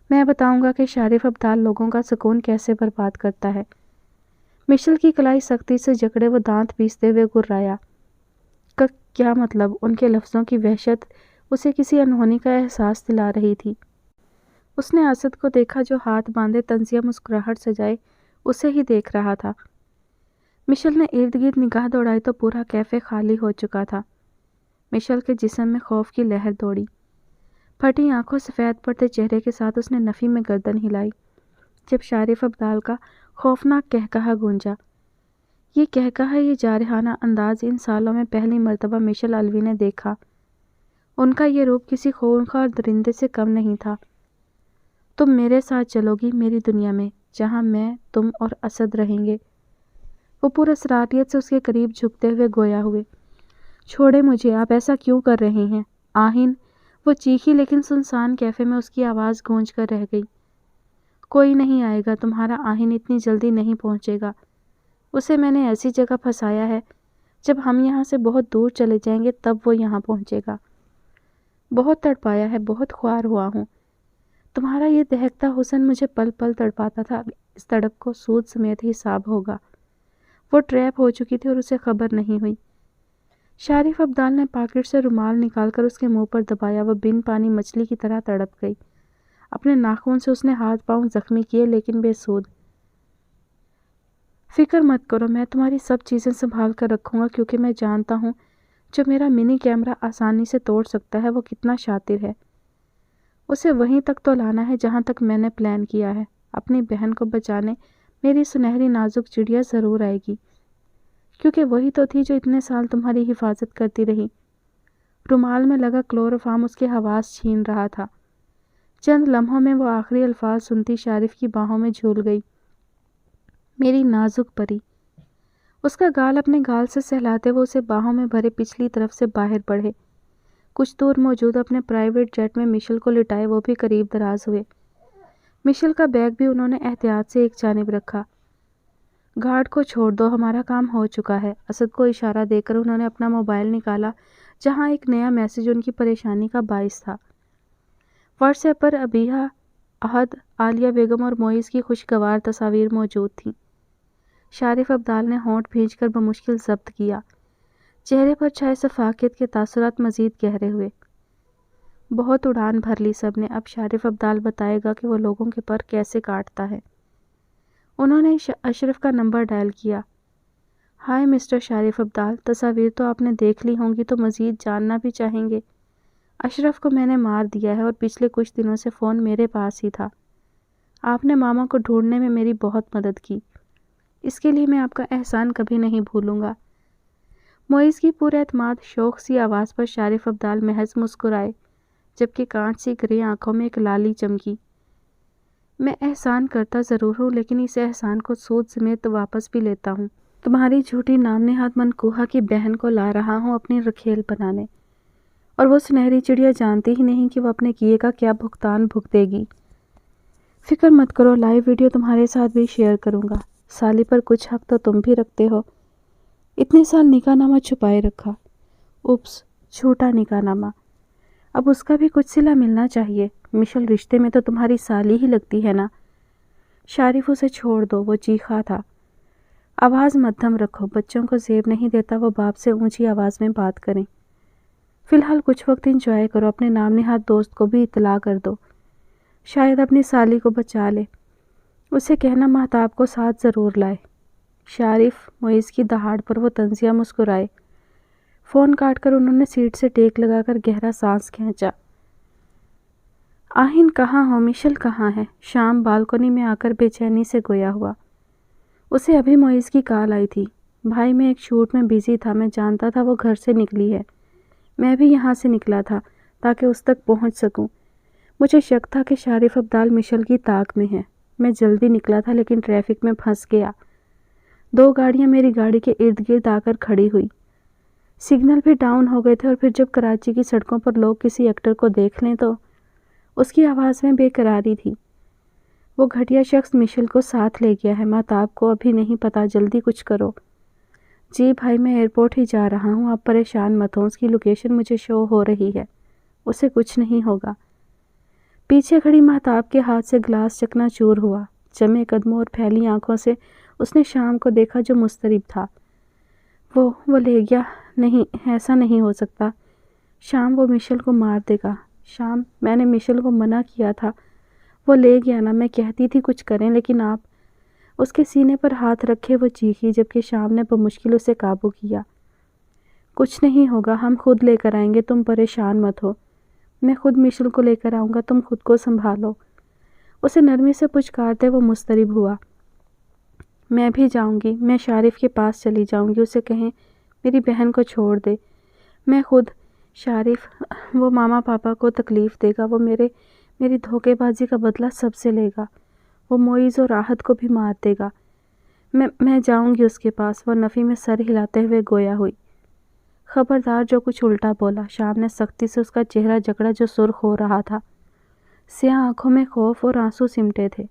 میں بتاؤں گا کہ شارف ابدال لوگوں کا سکون کیسے برباد کرتا ہے۔ مشل کی کلائی سختی سے جکڑے وہ دانت پیستے ہوئے گرایا۔ کیا مطلب؟ ان کے لفظوں کی وحشت اسے کسی انہونی کا احساس دلا رہی تھی۔ اس نے اسد کو دیکھا جو ہاتھ باندھے طنزیہ مسکراہٹ سجائے اسے ہی دیکھ رہا تھا۔ مشل نے ارد گرد نگاہ دوڑائی تو پورا کیفے خالی ہو چکا تھا۔ مشل کے جسم میں خوف کی لہر دوڑی۔ پھٹی آنکھوں، سفید پڑتے چہرے کے ساتھ اس نے نفی میں گردن ہلائی جب شارف ابدال کا خوفناک قہقہا گونجا۔ یہ قہقہا، یہ جارحانہ انداز ان سالوں میں پہلی مرتبہ مشل الوی نے دیکھا۔ ان کا یہ روپ کسی خونخوار درندے سے کم نہیں تھا۔ تم میرے ساتھ چلو گی میری دنیا میں، جہاں میں، تم اور اسد رہیں گے۔ وہ پورا اسراریت سے اس کے قریب جھکتے ہوئے گویا ہوئے۔ چھوڑے مجھے، آپ ایسا کیوں کر رہے ہیں؟ آہن، وہ چیخی، لیکن سنسان کیفے میں اس کی آواز گونج کر رہ گئی۔ کوئی نہیں آئے گا، تمہارا آہن اتنی جلدی نہیں پہنچے گا۔ اسے میں نے ایسی جگہ پھنسایا ہے، جب ہم یہاں سے بہت دور چلے جائیں گے تب وہ یہاں پہنچے گا۔ بہت تڑپایا ہے، بہت خوار ہوا ہوں۔ تمہارا یہ دہکتا حسن مجھے پل پل تڑپاتا تھا، اس تڑپ کو سود سمیت ہی حساب ہوگا۔ وہ ٹریپ ہو چکی تھی اور اسے خبر نہیں ہوئی۔ شارف ابدال نے پاکٹ سے رومال نکال کر اس کے منہ پر دبایا۔ وہ بن پانی مچھلی کی طرح تڑپ گئی۔ اپنے ناخن سے اس نے ہاتھ پاؤں زخمی کیے لیکن بے سود۔ فکر مت کرو، میں تمہاری سب چیزیں سنبھال کر رکھوں گا، کیونکہ میں جانتا ہوں جو میرا منی کیمرہ آسانی سے توڑ سکتا ہے وہ کتنا شاطر ہے۔ اسے وہیں تک تو لانا ہے جہاں تک میں نے پلان کیا ہے۔ اپنی بہن کو بچانے میری سنہری نازک چڑیا ضرور آئے گی، کیونکہ وہی تو تھی جو اتنے سال تمہاری حفاظت کرتی رہی۔ رومال میں لگا کلوروفارم اس کے حواس چھین رہا تھا۔ چند لمحوں میں وہ آخری الفاظ سنتی شارف کی باہوں میں جھول گئی۔ میری نازک پری۔ اس کا گال اپنے گال سے سہلاتے وہ اسے باہوں میں بھرے پچھلی طرف سے باہر بڑھے۔ کچھ دور موجود اپنے پرائیویٹ جیٹ میں مشل کو لٹائے وہ بھی قریب دراز ہوئے۔ مشل کا بیگ بھی انہوں نے احتیاط سے ایک جانب رکھا۔ گارڈ کو چھوڑ دو، ہمارا کام ہو چکا ہے۔ اسد کو اشارہ دے کر انہوں نے اپنا موبائل نکالا، جہاں ایک نیا میسج ان کی پریشانی کا باعث تھا۔ واٹس ایپ پر ابیحہ، احد، عالیہ بیگم اور معیز کی خوشگوار تصاویر موجود تھیں۔ شارف ابدال نے ہونٹ بھینچ کر بمشکل ضبط کیا۔ چہرے پر چھائے سفاکیت کے تاثرات مزید گہرے ہوئے۔ بہت اڑان بھر لی سب نے، اب شارف ابدال بتائے گا کہ وہ لوگوں کے پر کیسے کاٹتا ہے۔ انہوں نے اشرف کا نمبر ڈائل کیا۔ ہائے مسٹر شارف ابدال، تصاویر تو آپ نے دیکھ لی ہوں گی تو مزید جاننا بھی چاہیں گے۔ اشرف کو میں نے مار دیا ہے اور پچھلے کچھ دنوں سے فون میرے پاس ہی تھا۔ آپ نے ماما کو ڈھونڈنے میں میری بہت مدد کی، اس کے لیے میں آپ کا احسان کبھی نہیں بھولوں گا۔ معیز کی پورے اعتماد شوق سی آواز پر شارف ابدال محض مسکرائے، جبکہ کانچ سی گرے آنکھوں میں ایک لالی چمکی۔ میں احسان کرتا ضرور ہوں، لیکن اس احسان کو سود سمیت واپس بھی لیتا ہوں۔ تمہاری جھوٹی نام نہاد منکوحہ کی بہن کو لا رہا ہوں اپنی رکھیل بنانے، اور وہ سنہری چڑیا جانتی ہی نہیں کہ وہ اپنے کیے کا کیا بھگتان بھگتے گی۔ فکر مت کرو، لائیو ویڈیو تمہارے ساتھ بھی شیئر کروں گا۔ سالی پر کچھ حق تو تم بھی رکھتے ہو، اتنے سال نکاح نامہ چھپائے رکھا۔ اوپس، جھوٹا نکاح نامہ، اب اس کا بھی کچھ صلہ ملنا چاہیے۔ مشل رشتے میں تو تمہاری سالی ہی لگتی ہے نا۔ شارف اسے چھوڑ دو، وہ چیخا تھا۔ آواز مدھم رکھو، بچوں کو زیب نہیں دیتا وہ باپ سے اونچی آواز میں بات کریں۔ فی الحال کچھ وقت انجوائے کرو، اپنے نام نہاد دوست کو بھی اطلاع کر دو، شاید اپنی سالی کو بچا لے۔ اسے کہنا مہتاب کو ساتھ ضرور لائے۔ شارف، معیز کی دہاڑ پر وہ طنزیہ مسکرائے۔ فون کاٹ کر انہوں نے سیٹ سے ٹیک لگا کر گہرا سانس کھینچا۔ آہن کہاں ہو، مشل کہاں ہے؟ شام بالکنی میں آ کر بے چینی سے گویا ہوا۔ اسے ابھی معیز کی کال آئی تھی۔ بھائی میں ایک شوٹ میں بزی تھا، میں جانتا تھا وہ گھر سے نکلی ہے۔ میں بھی یہاں سے نکلا تھا تاکہ اس تک پہنچ سکوں۔ مجھے شک تھا کہ شارف ابدال مشل کی طاق میں ہے۔ میں جلدی نکلا تھا لیکن ٹریفک میں پھنس گیا۔ 2 گاڑیاں میری گاڑی کے ارد گرد آ کر کھڑی ہوئی۔ سگنل بھی ڈاؤن ہو گئے تھے، اور پھر جب کراچی کی سڑکوں پر لوگ کسی ایکٹر کو دیکھ لیں تو… اس کی آواز میں بے قراری تھی۔ وہ گھٹیا شخص مشل کو ساتھ لے گیا ہے، مہتاب کو ابھی نہیں پتا، جلدی کچھ کرو۔ جی بھائی، میں ایئرپورٹ ہی جا رہا ہوں، آپ پریشان مت ہوں، اس کی لوکیشن مجھے شو ہو رہی ہے، اسے کچھ نہیں ہوگا۔ پیچھے کھڑی مہتاب کے ہاتھ سے گلاس چکنا چور ہوا۔ جمے قدموں اور پھیلی آنکھوں سے اس نے شام کو دیکھا جو مضطرب تھا۔ وہ لے گیا؟ نہیں، ایسا نہیں ہو سکتا۔ شام، وہ مشل کو مار دے گا۔ شام، میں نے مشل کو منع کیا تھا، وہ لے گیا نا، میں کہتی تھی کچھ کریں لیکن آپ… اس کے سینے پر ہاتھ رکھے وہ چیخی، جبکہ شام نے بمشکل اسے قابو کیا۔ کچھ نہیں ہوگا، ہم خود لے کر آئیں گے، تم پریشان مت ہو، میں خود مشل کو لے کر آؤں گا، تم خود کو سنبھالو۔ اسے نرمی سے پچکارتے وہ مضطرب ہوا۔ میں بھی جاؤں گی، میں شارف کے پاس چلی جاؤں گی، اسے کہیں میری بہن کو چھوڑ دے، میں خود… شارف، وہ ماما پاپا کو تکلیف دے گا، وہ میری دھوکے بازی کا بدلہ سب سے لے گا، وہ معیز اور راحت کو بھی مار دے گا۔ میں جاؤں گی اس کے پاس، وہ نفی میں سر ہلاتے ہوئے گویا ہوئی۔ خبردار جو کچھ الٹا بولا، شام نے سختی سے اس کا چہرہ جکڑا جو سرخ ہو رہا تھا۔ سیاہ آنکھوں میں خوف اور آنسو سمٹے تھے۔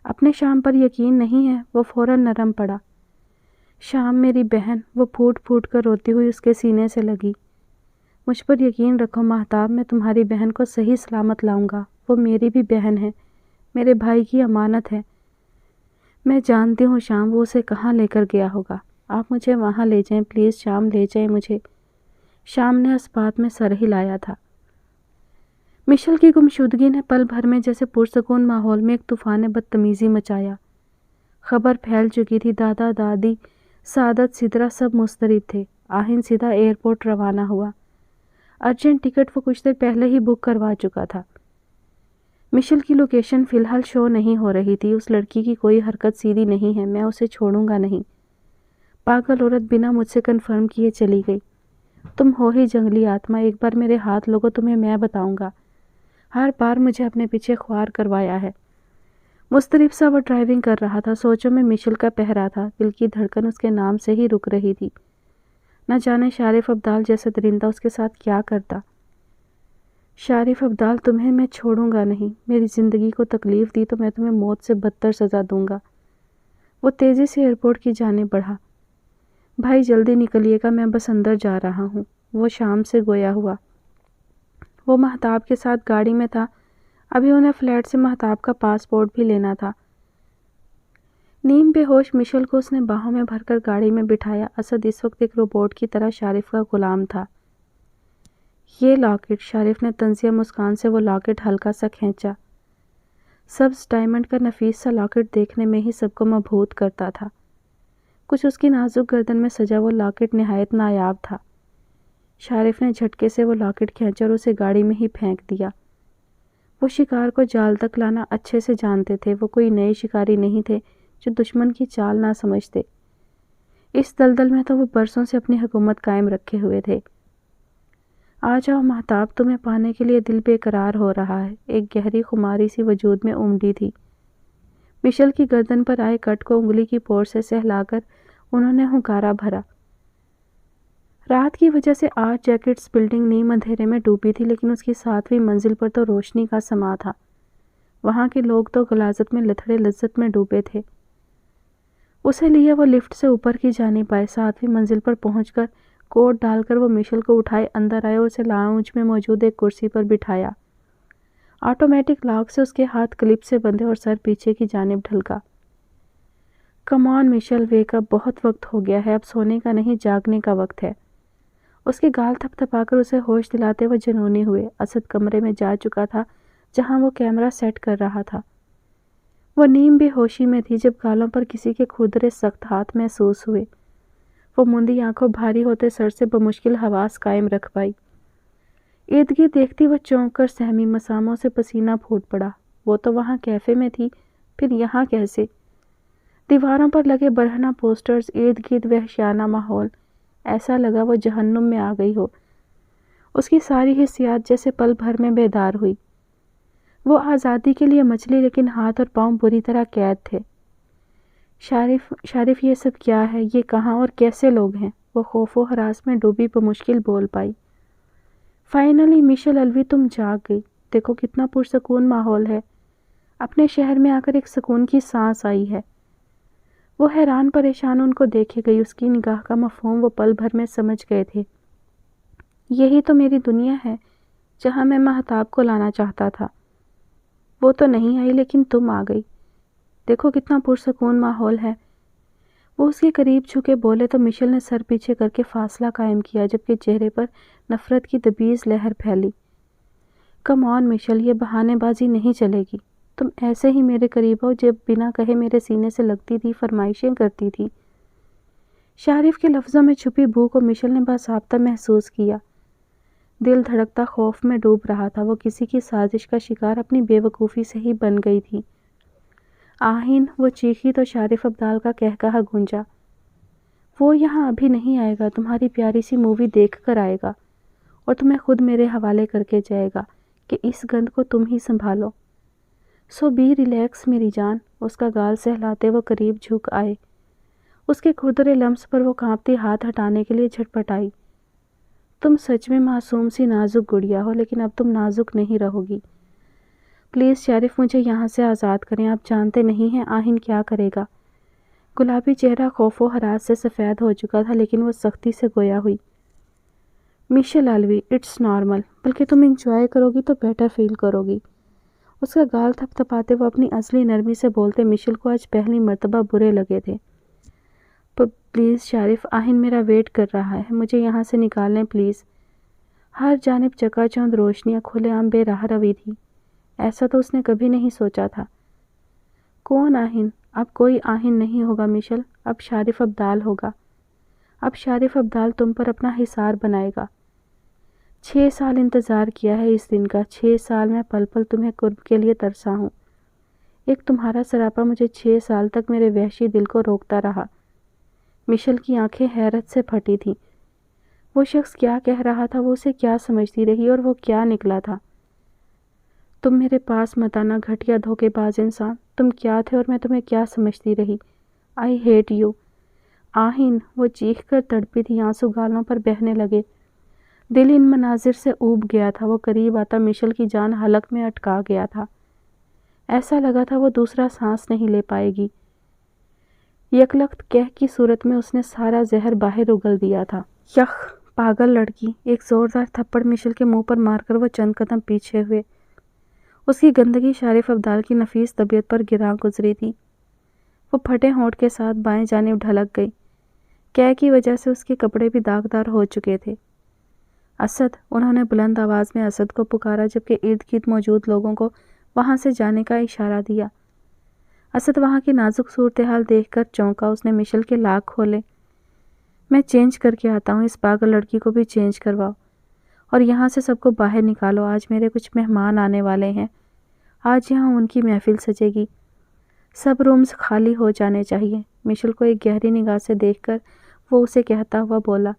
اپنے شام پر یقین نہیں ہے؟ وہ فوراً نرم پڑا۔ شام میری بہن، وہ پھوٹ پھوٹ کر روتی ہوئی اس کے سینے سے لگی۔ مجھ پر یقین رکھو مہتاب، میں تمہاری بہن کو صحیح سلامت لاؤں گا، وہ میری بھی بہن ہے، میرے بھائی کی امانت ہے۔ میں جانتی ہوں شام، وہ اسے کہاں لے کر گیا ہوگا، آپ مجھے وہاں لے جائیں پلیز شام، لے جائیں مجھے۔ شام نے اس بات میں سر ہلایا تھا۔ مشل کی گمشدگی نے پل بھر میں جیسے پرسکون ماحول میں ایک طوفان بدتمیزی مچایا۔ خبر پھیل چکی تھی، دادا دادی، سعادت، سدرا سب مضطرب تھے۔ آہن سیدھا ایئرپورٹ روانہ ہوا۔ ارجنٹ ٹکٹ وہ کچھ دیر پہلے ہی بک کروا چکا تھا۔ مشل کی لوکیشن فی الحال شو نہیں ہو رہی تھی۔ اس لڑکی کی کوئی حرکت سیدھی نہیں ہے، میں اسے چھوڑوں گا نہیں۔ پاگل عورت بنا مجھ سے کنفرم کیے چلی گئی۔ تم ہو ہی جنگلی آتما، ایک بار میرے ہاتھ لوگو تمہیں میں بتاؤں گا۔ ہر بار مجھے اپنے پیچھے خوار کروایا ہے۔ مضطرب سا وہ ڈرائیونگ کر رہا تھا، سوچوں میں مشل کا پہرا تھا، دل کی دھڑکن اس کے نام سے ہی رک رہی تھی۔ نہ جانے شارف ابدال جیسا درندہ اس کے ساتھ کیا کرتا۔ شارف ابدال، تمہیں میں چھوڑوں گا نہیں۔ میری زندگی کو تکلیف دی تو میں تمہیں موت سے بدتر سزا دوں گا۔ وہ تیزی سے ایئرپورٹ کی جانب بڑھا۔ بھائی جلدی نکلیے گا، میں بس اندر جا رہا ہوں۔ وہ شام سے گویا ہوا۔ وہ مہتاب کے ساتھ گاڑی میں تھا، ابھی انہیں فلیٹ سے مہتاب کا پاسپورٹ بھی لینا تھا۔ نیم بے ہوش مشل کو اس نے باہوں میں بھر کر گاڑی میں بٹھایا۔ اسد اس وقت ایک روبوٹ کی طرح شارف کا غلام تھا۔ یہ لاکٹ، شارف نے طنزیہ مسکان سے وہ لاکٹ ہلکا سا کھینچا۔ سبز ڈائمنڈ کا نفیس سا لاکٹ دیکھنے میں ہی سب کو مبہوت کرتا تھا۔ کچھ اس کی نازک گردن میں سجا وہ لاکٹ نہایت نایاب تھا۔ شارف نے جھٹکے سے وہ لاکٹ کھینچا اور اسے گاڑی میں ہی پھینک دیا۔ وہ شکار کو جال تک لانا اچھے سے جانتے تھے، وہ کوئی نئے شکاری نہیں تھے جو دشمن کی چال نہ سمجھتے۔ اس دلدل میں تو وہ برسوں سے اپنی حکومت قائم رکھے ہوئے تھے۔ آ جاؤ مہتاب، تمہیں پانے کے لیے دل بے قرار ہو رہا ہے۔ ایک گہری خماری سی وجود میں امڈی تھی۔ مشل کی گردن پر آئے کٹ کو انگلی کی پور سے سہلا کر انہوں نے ہنکارا بھرا۔ رات کی وجہ سے 8 جیکٹس بلڈنگ نیم اندھیرے میں ڈوبی تھی، لیکن اس کی 7ویں منزل پر تو روشنی کا سما تھا۔ وہاں کے لوگ تو غلاظت میں لتھڑے لذت میں ڈوبے تھے۔ اسے لیے وہ لفٹ سے اوپر کی جانب آئے۔ 7ویں منزل پر پہنچ کر کوٹ ڈال کر وہ مشل کو اٹھائے اندر آئے اور اسے لاؤنج میں موجود ایک کرسی پر بٹھایا۔ آٹومیٹک لاک سے اس کے ہاتھ کلپ سے بندھے اور سر پیچھے کی جانب ڈھلکا۔ کم آن مشل، ویک اپ، بہت وقت ہو گیا ہے، اب سونے کا نہیں جاگنے کا وقت ہے۔ اس کے گال تھپ تھپا کر اسے ہوش دلاتے وہ جنونی ہوئے۔ اسد کمرے میں جا چکا تھا جہاں وہ کیمرہ سیٹ کر رہا تھا۔ وہ نیم بے ہوشی میں تھی جب گالوں پر کسی کے کھردرے سخت ہاتھ محسوس ہوئے۔ وہ مندی آنکھوں بھاری ہوتے سر سے بمشکل حواس قائم رکھ پائی۔ ارد گرد دیکھتی وہ چونک کر سہمی، مساموں سے پسینہ پھوٹ پڑا۔ وہ تو وہاں کیفے میں تھی، پھر یہاں کیسے؟ دیواروں پر لگے برہنہ پوسٹرز، ارد گرد وحشیانہ ماحول، ایسا لگا وہ جہنم میں آ گئی ہو۔ اس کی ساری حسیات جیسے پل بھر میں بیدار ہوئی۔ وہ آزادی کے لیے مچلی، لیکن ہاتھ اور پاؤں بری طرح قید تھے۔ شارف، یہ سب کیا ہے؟ یہ کہاں اور کیسے لوگ ہیں؟ وہ خوف و ہراس میں ڈوبی بمشکل بول پائی۔ فائنلی مشل الوی، تم جاگ گئی۔ دیکھو کتنا پرسکون ماحول ہے۔ اپنے شہر میں آ کر ایک سکون کی سانس آئی ہے۔ وہ حیران پریشان ان کو دیکھے گئی۔ اس کی نگاہ کا مفہوم وہ پل بھر میں سمجھ گئے تھے۔ یہی تو میری دنیا ہے جہاں میں مہتاب کو لانا چاہتا تھا۔ وہ تو نہیں آئی، لیکن تم آ گئی۔ دیکھو کتنا پرسکون ماحول ہے۔ وہ اس کے قریب جھکے بولے تو مشل نے سر پیچھے کر کے فاصلہ قائم کیا، جبکہ چہرے پر نفرت کی دبیز لہر پھیلی۔ کم آن مشل، یہ بہانے بازی نہیں چلے گی۔ تم ایسے ہی میرے قریب ہو جب بنا کہے میرے سینے سے لگتی تھی، فرمائشیں کرتی تھی۔ شارف کے لفظوں میں چھپی بو کو مشل نے باضابطہ محسوس کیا۔ دل دھڑکتا خوف میں ڈوب رہا تھا۔ وہ کسی کی سازش کا شکار اپنی بے وقوفی سے ہی بن گئی تھی۔ آہین، وہ چیخی تو شارف ابدال کا قہقہا گونجا۔ وہ یہاں ابھی نہیں آئے گا، تمہاری پیاری سی مووی دیکھ کر آئے گا اور تمہیں خود میرے حوالے کر کے جائے گا کہ اس گند کو تم ہی سنبھالو۔ سو بی ریلیکس میری جان۔ اس کا گال سہلاتے وہ قریب جھک آئے۔ اس کے کھردرے لمس پر وہ کانپتی ہاتھ ہٹانے کے لیے جھٹپٹائی۔ تم سچ میں معصوم سی نازک گڑیا ہو، لیکن اب تم نازک نہیں رہو گی۔ پلیز شارف، مجھے یہاں سے آزاد کریں۔ آپ جانتے نہیں ہیں آہن کیا کرے گا۔ گلابی چہرہ خوف و ہراس سے سفید ہو چکا تھا، لیکن وہ سختی سے گویا ہوئی۔ مشل الوی، اٹس نارمل، بلکہ تم انجوائے کرو گی تو بیٹر فیل کرو گی۔ اس کا گال تھپ تھپاتے وہ اپنی اصلی نرمی سے بولتے مشل کو آج پہلی مرتبہ برے لگے تھے۔ پلیز شارف، آہن میرا ویٹ کر رہا ہے، مجھے یہاں سے نکال لیں پلیز۔ ہر جانب چکا چوند روشنیاں، کھلے عام بے راہ روی تھی۔ ایسا تو اس نے کبھی نہیں سوچا تھا۔ کون آہن؟ اب کوئی آہن نہیں ہوگا مشل، اب شارف ابدال ہوگا۔ اب شارف ابدال تم پر اپنا حصار بنائے گا۔ 6 سال انتظار کیا ہے اس دن کا، 6 سال میں پل پل تمہیں قرب کے لیے ترسا ہوں۔ ایک تمہارا سراپا مجھے 6 سال تک میرے وحشی دل کو روکتا رہا۔ مشل کی آنکھیں حیرت سے پھٹی تھیں۔ وہ شخص کیا کہہ رہا تھا، وہ اسے کیا سمجھتی رہی، اور وہ کیا نکلا تھا؟ تم میرے پاس مت آنا گھٹیا دھوکے باز انسان، تم کیا تھے اور میں تمہیں کیا سمجھتی رہی؟ I hate you. آہین، وہ چیخ کر تڑپی تھی، آنسو گالوں پر بہنے لگے۔ دل ان مناظر سے اوب گیا تھا۔ وہ قریب آتا مشل کی جان حلق میں اٹکا گیا تھا۔ ایسا لگا تھا وہ دوسرا سانس نہیں لے پائے گی۔ یکلخت کہہ کی صورت میں اس نے سارا زہر باہر اگل دیا تھا۔ یخ، پاگل لڑکی! ایک زوردار تھپڑ مشل کے منہ پر مار کر وہ چند قدم پیچھے ہوئے۔ اس کی گندگی شارف ابدال کی نفیس طبیعت پر گراں گزری تھی۔ وہ پھٹے ہونٹ کے ساتھ بائیں جانب ڈھلک گئی۔ قے کی وجہ سے اس کے کپڑے بھی داغدار ہو چکے تھے۔ اسد! انہوں نے بلند آواز میں اسد کو پکارا، جبکہ ارد گرد موجود لوگوں کو وہاں سے جانے کا اشارہ دیا۔ اسد وہاں کی نازک صورتحال دیکھ کر چونکا۔ اس نے مشل کے لاک کھولے۔ میں چینج کر کے آتا ہوں، اس پاگل لڑکی کو بھی چینج کرواؤ، اور یہاں سے سب کو باہر نکالو۔ آج میرے کچھ مہمان آنے والے ہیں، آج یہاں ان کی محفل سجے گی، سب رومز خالی ہو جانے چاہیے۔ مشل کو ایک گہری نگاہ سے دیکھ کر وہ اسے کہتا ہوا بولا۔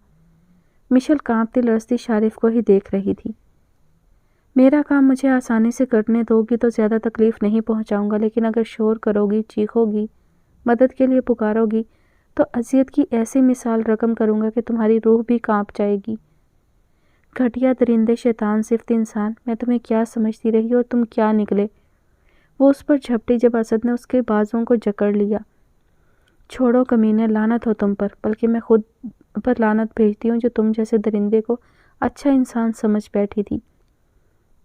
مشل کانپتی لرزتی شارف کو ہی دیکھ رہی تھی۔ میرا کام مجھے آسانی سے کرنے دو گی تو زیادہ تکلیف نہیں پہنچاؤں گا، لیکن اگر شور کرو گی، چیخو گی، مدد کے لیے پکارو گی تو اذیت کی ایسی مثال رقم کروں گا کہ تمہاری روح بھی کانپ جائے گی۔ گھٹیا درندے، شیطان صفت انسان، میں تمہیں کیا سمجھتی رہی اور تم کیا نکلے؟ وہ اس پر جھپٹی جب اسد نے اس کے بازوں کو جکڑ لیا۔ چھوڑو کمینے، لعنت ہو تم پر، بلکہ میں خود پر لعنت بھیجتی ہوں جو تم جیسے درندے کو اچھا انسان سمجھ بیٹھی تھی۔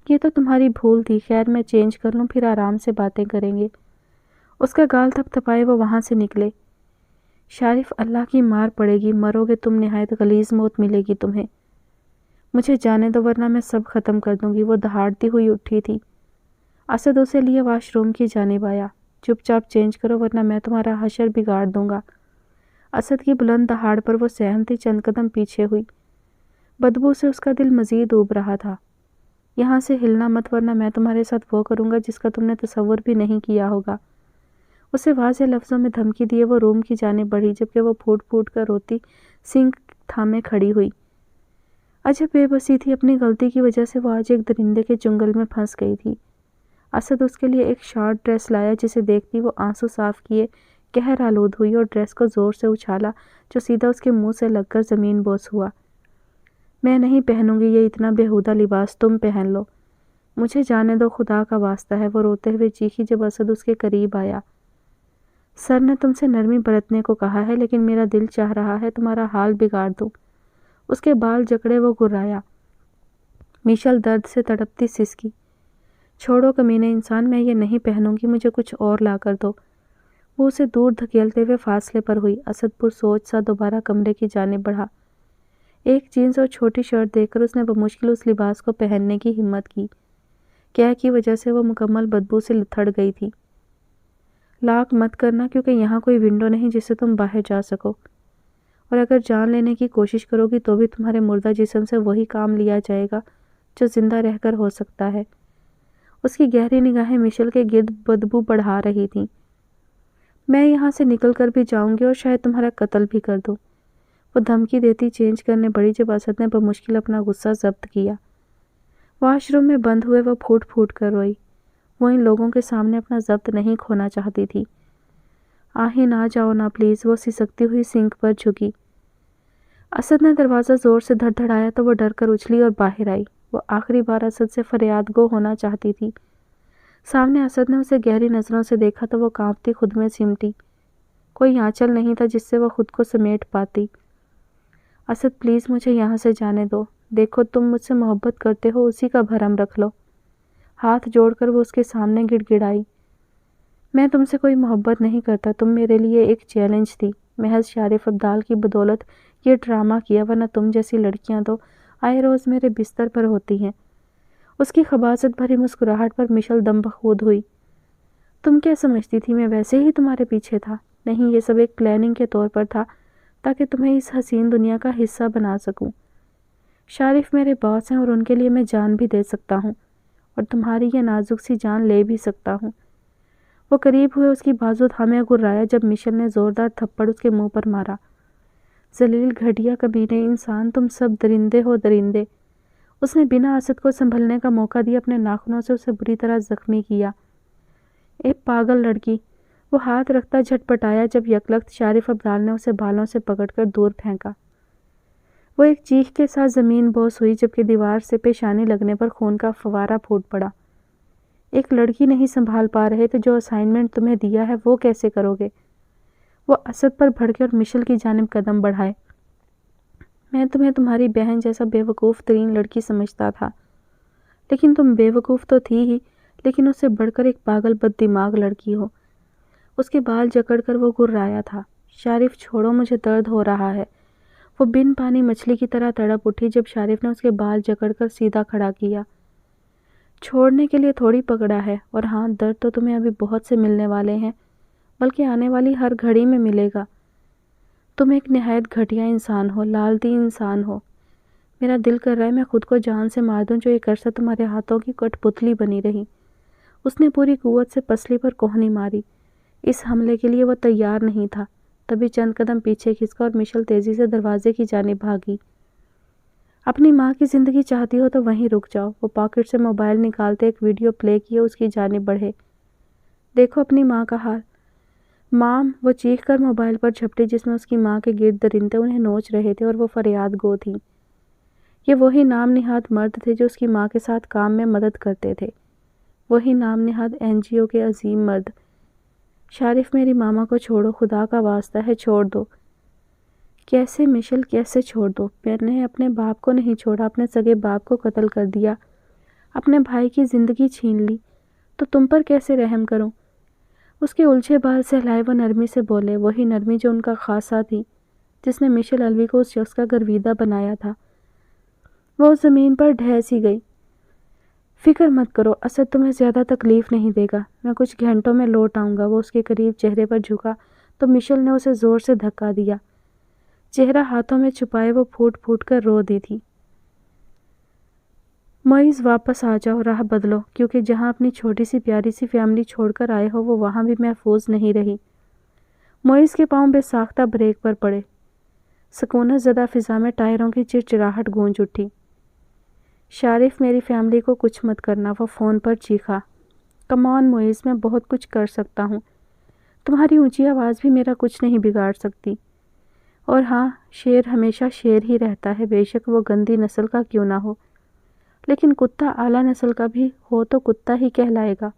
یہ تو تمہاری بھول تھی۔ خیر، میں چینج کر لوں، پھر آرام سے باتیں کریں گے۔ اس کا گال تھپ تھپائے وہ وہاں سے نکلے۔ شارف، اللہ کی مار پڑے گی، مرو گے تم، نہایت غلیظ موت ملے گی تمہیں۔ مجھے جانے دو ورنہ میں سب ختم کر دوں گی۔ وہ دہاڑتی ہوئی اٹھی تھی۔ اسد اسے لیے واش روم کی جانب آیا۔ چپ چاپ چینج کرو ورنہ میں تمہارا حشر بگاڑ دوں گا۔ اسد کی بلند دہاڑ پر وہ سہمتی چند قدم پیچھے ہوئی۔ بدبو سے اس کا دل مزید اوب رہا تھا۔ یہاں سے ہلنا مت ورنہ میں تمہارے ساتھ وہ کروں گا جس کا تم نے تصور بھی نہیں کیا ہوگا۔ اسے واضح لفظوں میں دھمکی دیے وہ روم کی جانب بڑھی، جبکہ وہ پھوٹ پھوٹ کر روتی سنک تھامے کھڑی ہوئی۔ عجب بے بسی تھی، اپنی غلطی کی وجہ سے وہ آج ایک درندے کے چنگل میں پھنس گئی تھی۔ اسد اس کے لیے ایک شارٹ ڈریس لایا، جسے دیکھتی وہ آنسو صاف کیے قہر آلود ہوئی اور ڈریس کو زور سے اچھالا، جو سیدھا اس کے منہ سے لگ کر زمین بوس ہوا۔ میں نہیں پہنوں گی یہ اتنا بیہودہ لباس، تم پہن لو۔ مجھے جانے دو، خدا کا واسطہ ہے، وہ روتے ہوئے چیخی جب اسد اس کے قریب آیا۔ سر نے تم سے نرمی برتنے کو کہا ہے، لیکن میرا دل چاہ رہا ہے تمہارا حال بگاڑ دوں۔ اس کے بال جکڑے وہ گرایا۔ مشل درد سے تڑپتی سسکی۔ چھوڑو کمینے انسان، میں یہ نہیں پہنوں گی، مجھے کچھ اور لا کر دو۔ وہ اسے دور دھکیلتے ہوئے فاصلے پر ہوئی۔ اسد پر سوچ سا دوبارہ کمرے کی جانب بڑھا۔ ایک جینز اور چھوٹی شرٹ دیکھ کر اس نے بمشکل اس لباس کو پہننے کی ہمت کی۔ قے کی وجہ سے وہ مکمل بدبو سے لتھڑ گئی تھی۔ لاک مت کرنا، کیونکہ یہاں کوئی ونڈو نہیں جس سے تم باہر جا سکو، اور اگر جان لینے کی کوشش کرو گی تو بھی تمہارے مردہ جسم سے وہی کام لیا جائے گا جو زندہ رہ کر ہو سکتا ہے۔ اس کی گہری نگاہیں مشل کے گرد بدبو بڑھا رہی تھیں۔ میں یہاں سے نکل کر بھی جاؤں گی اور شاید تمہارا قتل بھی کر دوں۔ وہ دھمکی دیتی چینج کرنے بڑھی، جب اسد نے بمشکل اپنا غصہ ضبط کیا۔ واش روم میں بند ہوئے وہ پھوٹ پھوٹ کر روئی۔ وہ ان لوگوں کے سامنے اپنا ضبط نہیں کھونا چاہتی تھی۔ آہین، آ جاؤ نا پلیز، وہ سسکتی ہوئی سنک پر جھکی۔ اسد نے دروازہ زور سے دھڑدھڑایا تو وہ ڈر کر اچھلی اور باہر آئی۔ وہ آخری بار اسد سے فریاد گو ہونا چاہتی تھی۔ سامنے اسد نے اسے گہری نظروں سے دیکھا تو وہ کانپتی خود میں سمٹی۔ کوئی آنچل نہیں تھا جس سے وہ خود کو سمیٹ پاتی۔ اسد پلیز مجھے یہاں سے جانے دو، دیکھو تم مجھ سے محبت کرتے ہو، اسی کا بھرم رکھ لو۔ ہاتھ جوڑ کر وہ اس کے سامنے گڑ گڑائی۔ میں تم سے کوئی محبت نہیں کرتا، تم میرے لیے ایک چیلنج تھی۔ محض شارف ابدال کی بدولت یہ ڈرامہ کیا، ورنہ تم جیسی لڑکیاں تو آئے روز میرے بستر پر ہوتی ہیں۔ اس کی خباثت بھری مسکراہٹ پر مشل دم بخود ہوئی۔ تم کیا سمجھتی تھی میں ویسے ہی تمہارے پیچھے تھا؟ نہیں، یہ سب ایک پلاننگ کے طور پر تھا تاکہ تمہیں اس حسین دنیا کا حصہ بنا سکوں۔ شارف میرے باس ہیں اور ان کے لیے میں جان بھی دے سکتا ہوں، اور تمہاری یہ نازک سی جان لے بھی سکتا ہوں۔ وہ قریب ہوئے اس کی بازو تھامے گرایا جب مشل نے زوردار تھپڑ اس کے منہ پر مارا۔ ذلیل، گھٹیا، کمینے انسان، تم سب درندے ہو، درندے۔ اس نے بنا اسد کو سنبھلنے کا موقع دیا اپنے ناخنوں سے اسے بری طرح زخمی کیا۔ اے پاگل لڑکی! وہ ہاتھ رکھتا جھٹپٹایا جب یکلخت شارف ابدال نے اسے بالوں سے پکڑ کر دور پھینکا۔ وہ ایک چیخ کے ساتھ زمین بوس ہوئی جبکہ دیوار سے پیشانی لگنے پر خون کا فوارہ پھوٹ پڑا۔ ایک لڑکی نہیں سنبھال پا رہے تو جو اسائنمنٹ تمہیں دیا ہے وہ کیسے کرو گے؟ وہ اسد پر بھڑکے اور مشل کی جانب قدم بڑھائے۔ میں تمہیں تمہاری بہن جیسا بے وقوف ترین لڑکی سمجھتا تھا، لیکن تم بے وقوف تو تھی ہی، لیکن اس سے بڑھ کر ایک پاگل بد دماغ لڑکی ہو۔ اس کے بال جکڑ کر وہ گرایا تھا۔ شارف، چھوڑو، مجھے درد ہو رہا ہے۔ وہ بن پانی مچھلی کی طرح تڑپ اٹھی جب شارف نے اس کے بال جکڑ کر سیدھا کھڑا کیا۔ چھوڑنے کے لیے تھوڑی پکڑا ہے، اور ہاں، درد تو تمہیں ابھی بہت سے ملنے والے ہیں، بلکہ آنے والی ہر گھڑی میں ملے گا۔ تم ایک نہایت گھٹیا انسان ہو، لالتی انسان ہو۔ میرا دل کر رہا ہے میں خود کو جان سے مار دوں جو ایک عرصہ تمہارے ہاتھوں کی کٹ پتلی بنی رہی۔ اس نے پوری قوت سے پسلی پر کوہنی ماری۔ اس حملے کے لیے وہ تیار نہیں تھا، تبھی چند قدم پیچھے کھسکا اور مشل تیزی سے دروازے کی جانب بھاگی۔ اپنی ماں کی زندگی چاہتی ہو تو وہیں رک جاؤ۔ وہ پاکٹ سے موبائل نکالتے ایک ویڈیو پلے کیے اس کی جانب بڑھے۔ دیکھو اپنی ماں کا حال۔ مام! وہ چیخ کر موبائل پر جھپٹی جس میں اس کی ماں کے گرد درندے انہیں نوچ رہے تھے اور وہ فریاد گو تھیں۔ یہ وہی نام نہاد مرد تھے جو اس کی ماں کے ساتھ کام میں مدد کرتے تھے، وہی نام نہاد NGO کے عظیم مرد۔ شارف، میری ماما کو چھوڑو، خدا کا واسطہ ہے، چھوڑ دو۔ کیسے مشل، کیسے چھوڑ دو؟ میں نے اپنے باپ کو نہیں چھوڑا، اپنے سگے باپ کو قتل کر دیا، اپنے بھائی کی زندگی چھین لی، تو تم پر کیسے رحم کروں؟ اس کے الجھے بال سہلائے وہ نرمی سے بولے، وہی نرمی جو ان کا خاصہ تھی، جس نے مشل الوی کو اس شخص کا گرویدہ بنایا تھا۔ وہ زمین پر ڈھہ سی گئی۔ فکر مت کرو، اسد تمہیں زیادہ تکلیف نہیں دے گا، میں کچھ گھنٹوں میں لوٹ آؤں گا۔ وہ اس کے قریب چہرے پر جھکا تو مشل نے اسے زور سے دھکا دیا۔ چہرہ ہاتھوں میں چھپائے وہ پھوٹ پھوٹ کر رو دی تھی۔ معیز، واپس آ جاؤ، راہ بدلو، کیونکہ جہاں اپنی چھوٹی سی پیاری سی فیملی چھوڑ کر آئے ہو وہ وہاں بھی محفوظ نہیں رہی۔ معیز کے پاؤں بے ساختہ بریک پر پڑے۔ سکونت زدہ فضا میں ٹائروں کی چرچراہٹ گونج اٹھی۔ شارف، میری فیملی کو کچھ مت کرنا، وہ فون پر چیخا۔ کم آن معیز، میں بہت کچھ کر سکتا ہوں، تمہاری اونچی آواز بھی میرا کچھ نہیں بگاڑ سکتی۔ اور ہاں، شیر ہمیشہ شیر ہی رہتا ہے، بے شک وہ گندی نسل کا کیوں نہ ہو، لیکن کتا اعلیٰ نسل کا بھی ہو تو کتا ہی کہلائے گا۔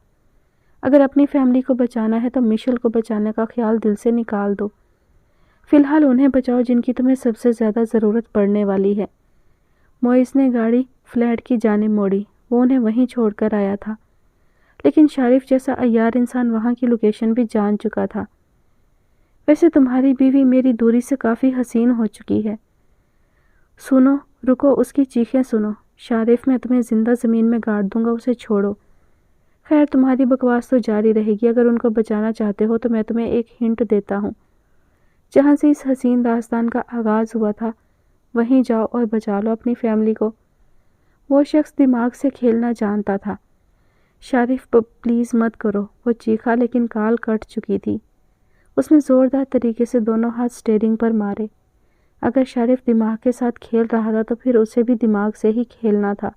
اگر اپنی فیملی کو بچانا ہے تو مشل کو بچانے کا خیال دل سے نکال دو۔ فی الحال انہیں بچاؤ جن کی تمہیں سب سے زیادہ ضرورت پڑنے والی ہے۔ معیز نے گاڑی فلیٹ کی جانب موڑی۔ وہ انہیں وہیں چھوڑ کر آیا تھا، لیکن شارف جیسا عیار انسان وہاں کی لوکیشن بھی جان چکا تھا۔ ویسے تمہاری بیوی میری دوری سے کافی حسین ہو چکی ہے۔ سنو، رکو، اس کی چیخیں سنو۔ شارف، میں تمہیں زندہ زمین میں گاڑ دوں گا، اسے چھوڑو۔ خیر، تمہاری بکواس تو جاری رہے گی۔ اگر ان کو بچانا چاہتے ہو تو میں تمہیں ایک ہنٹ دیتا ہوں۔ جہاں سے اس حسین داستان کا آغاز ہوا تھا وہیں جاؤ اور بچا لو اپنی فیملی کو۔ وہ شخص دماغ سے کھیلنا جانتا تھا۔ شارف، پلیز مت کرو، وہ چیخا، لیکن کال کٹ چکی تھی۔ اس نے زوردار طریقے سے دونوں ہاتھ سٹیئرنگ پر مارے۔ اگر شارف دماغ کے ساتھ کھیل رہا تھا تو پھر اسے بھی دماغ سے ہی کھیلنا تھا۔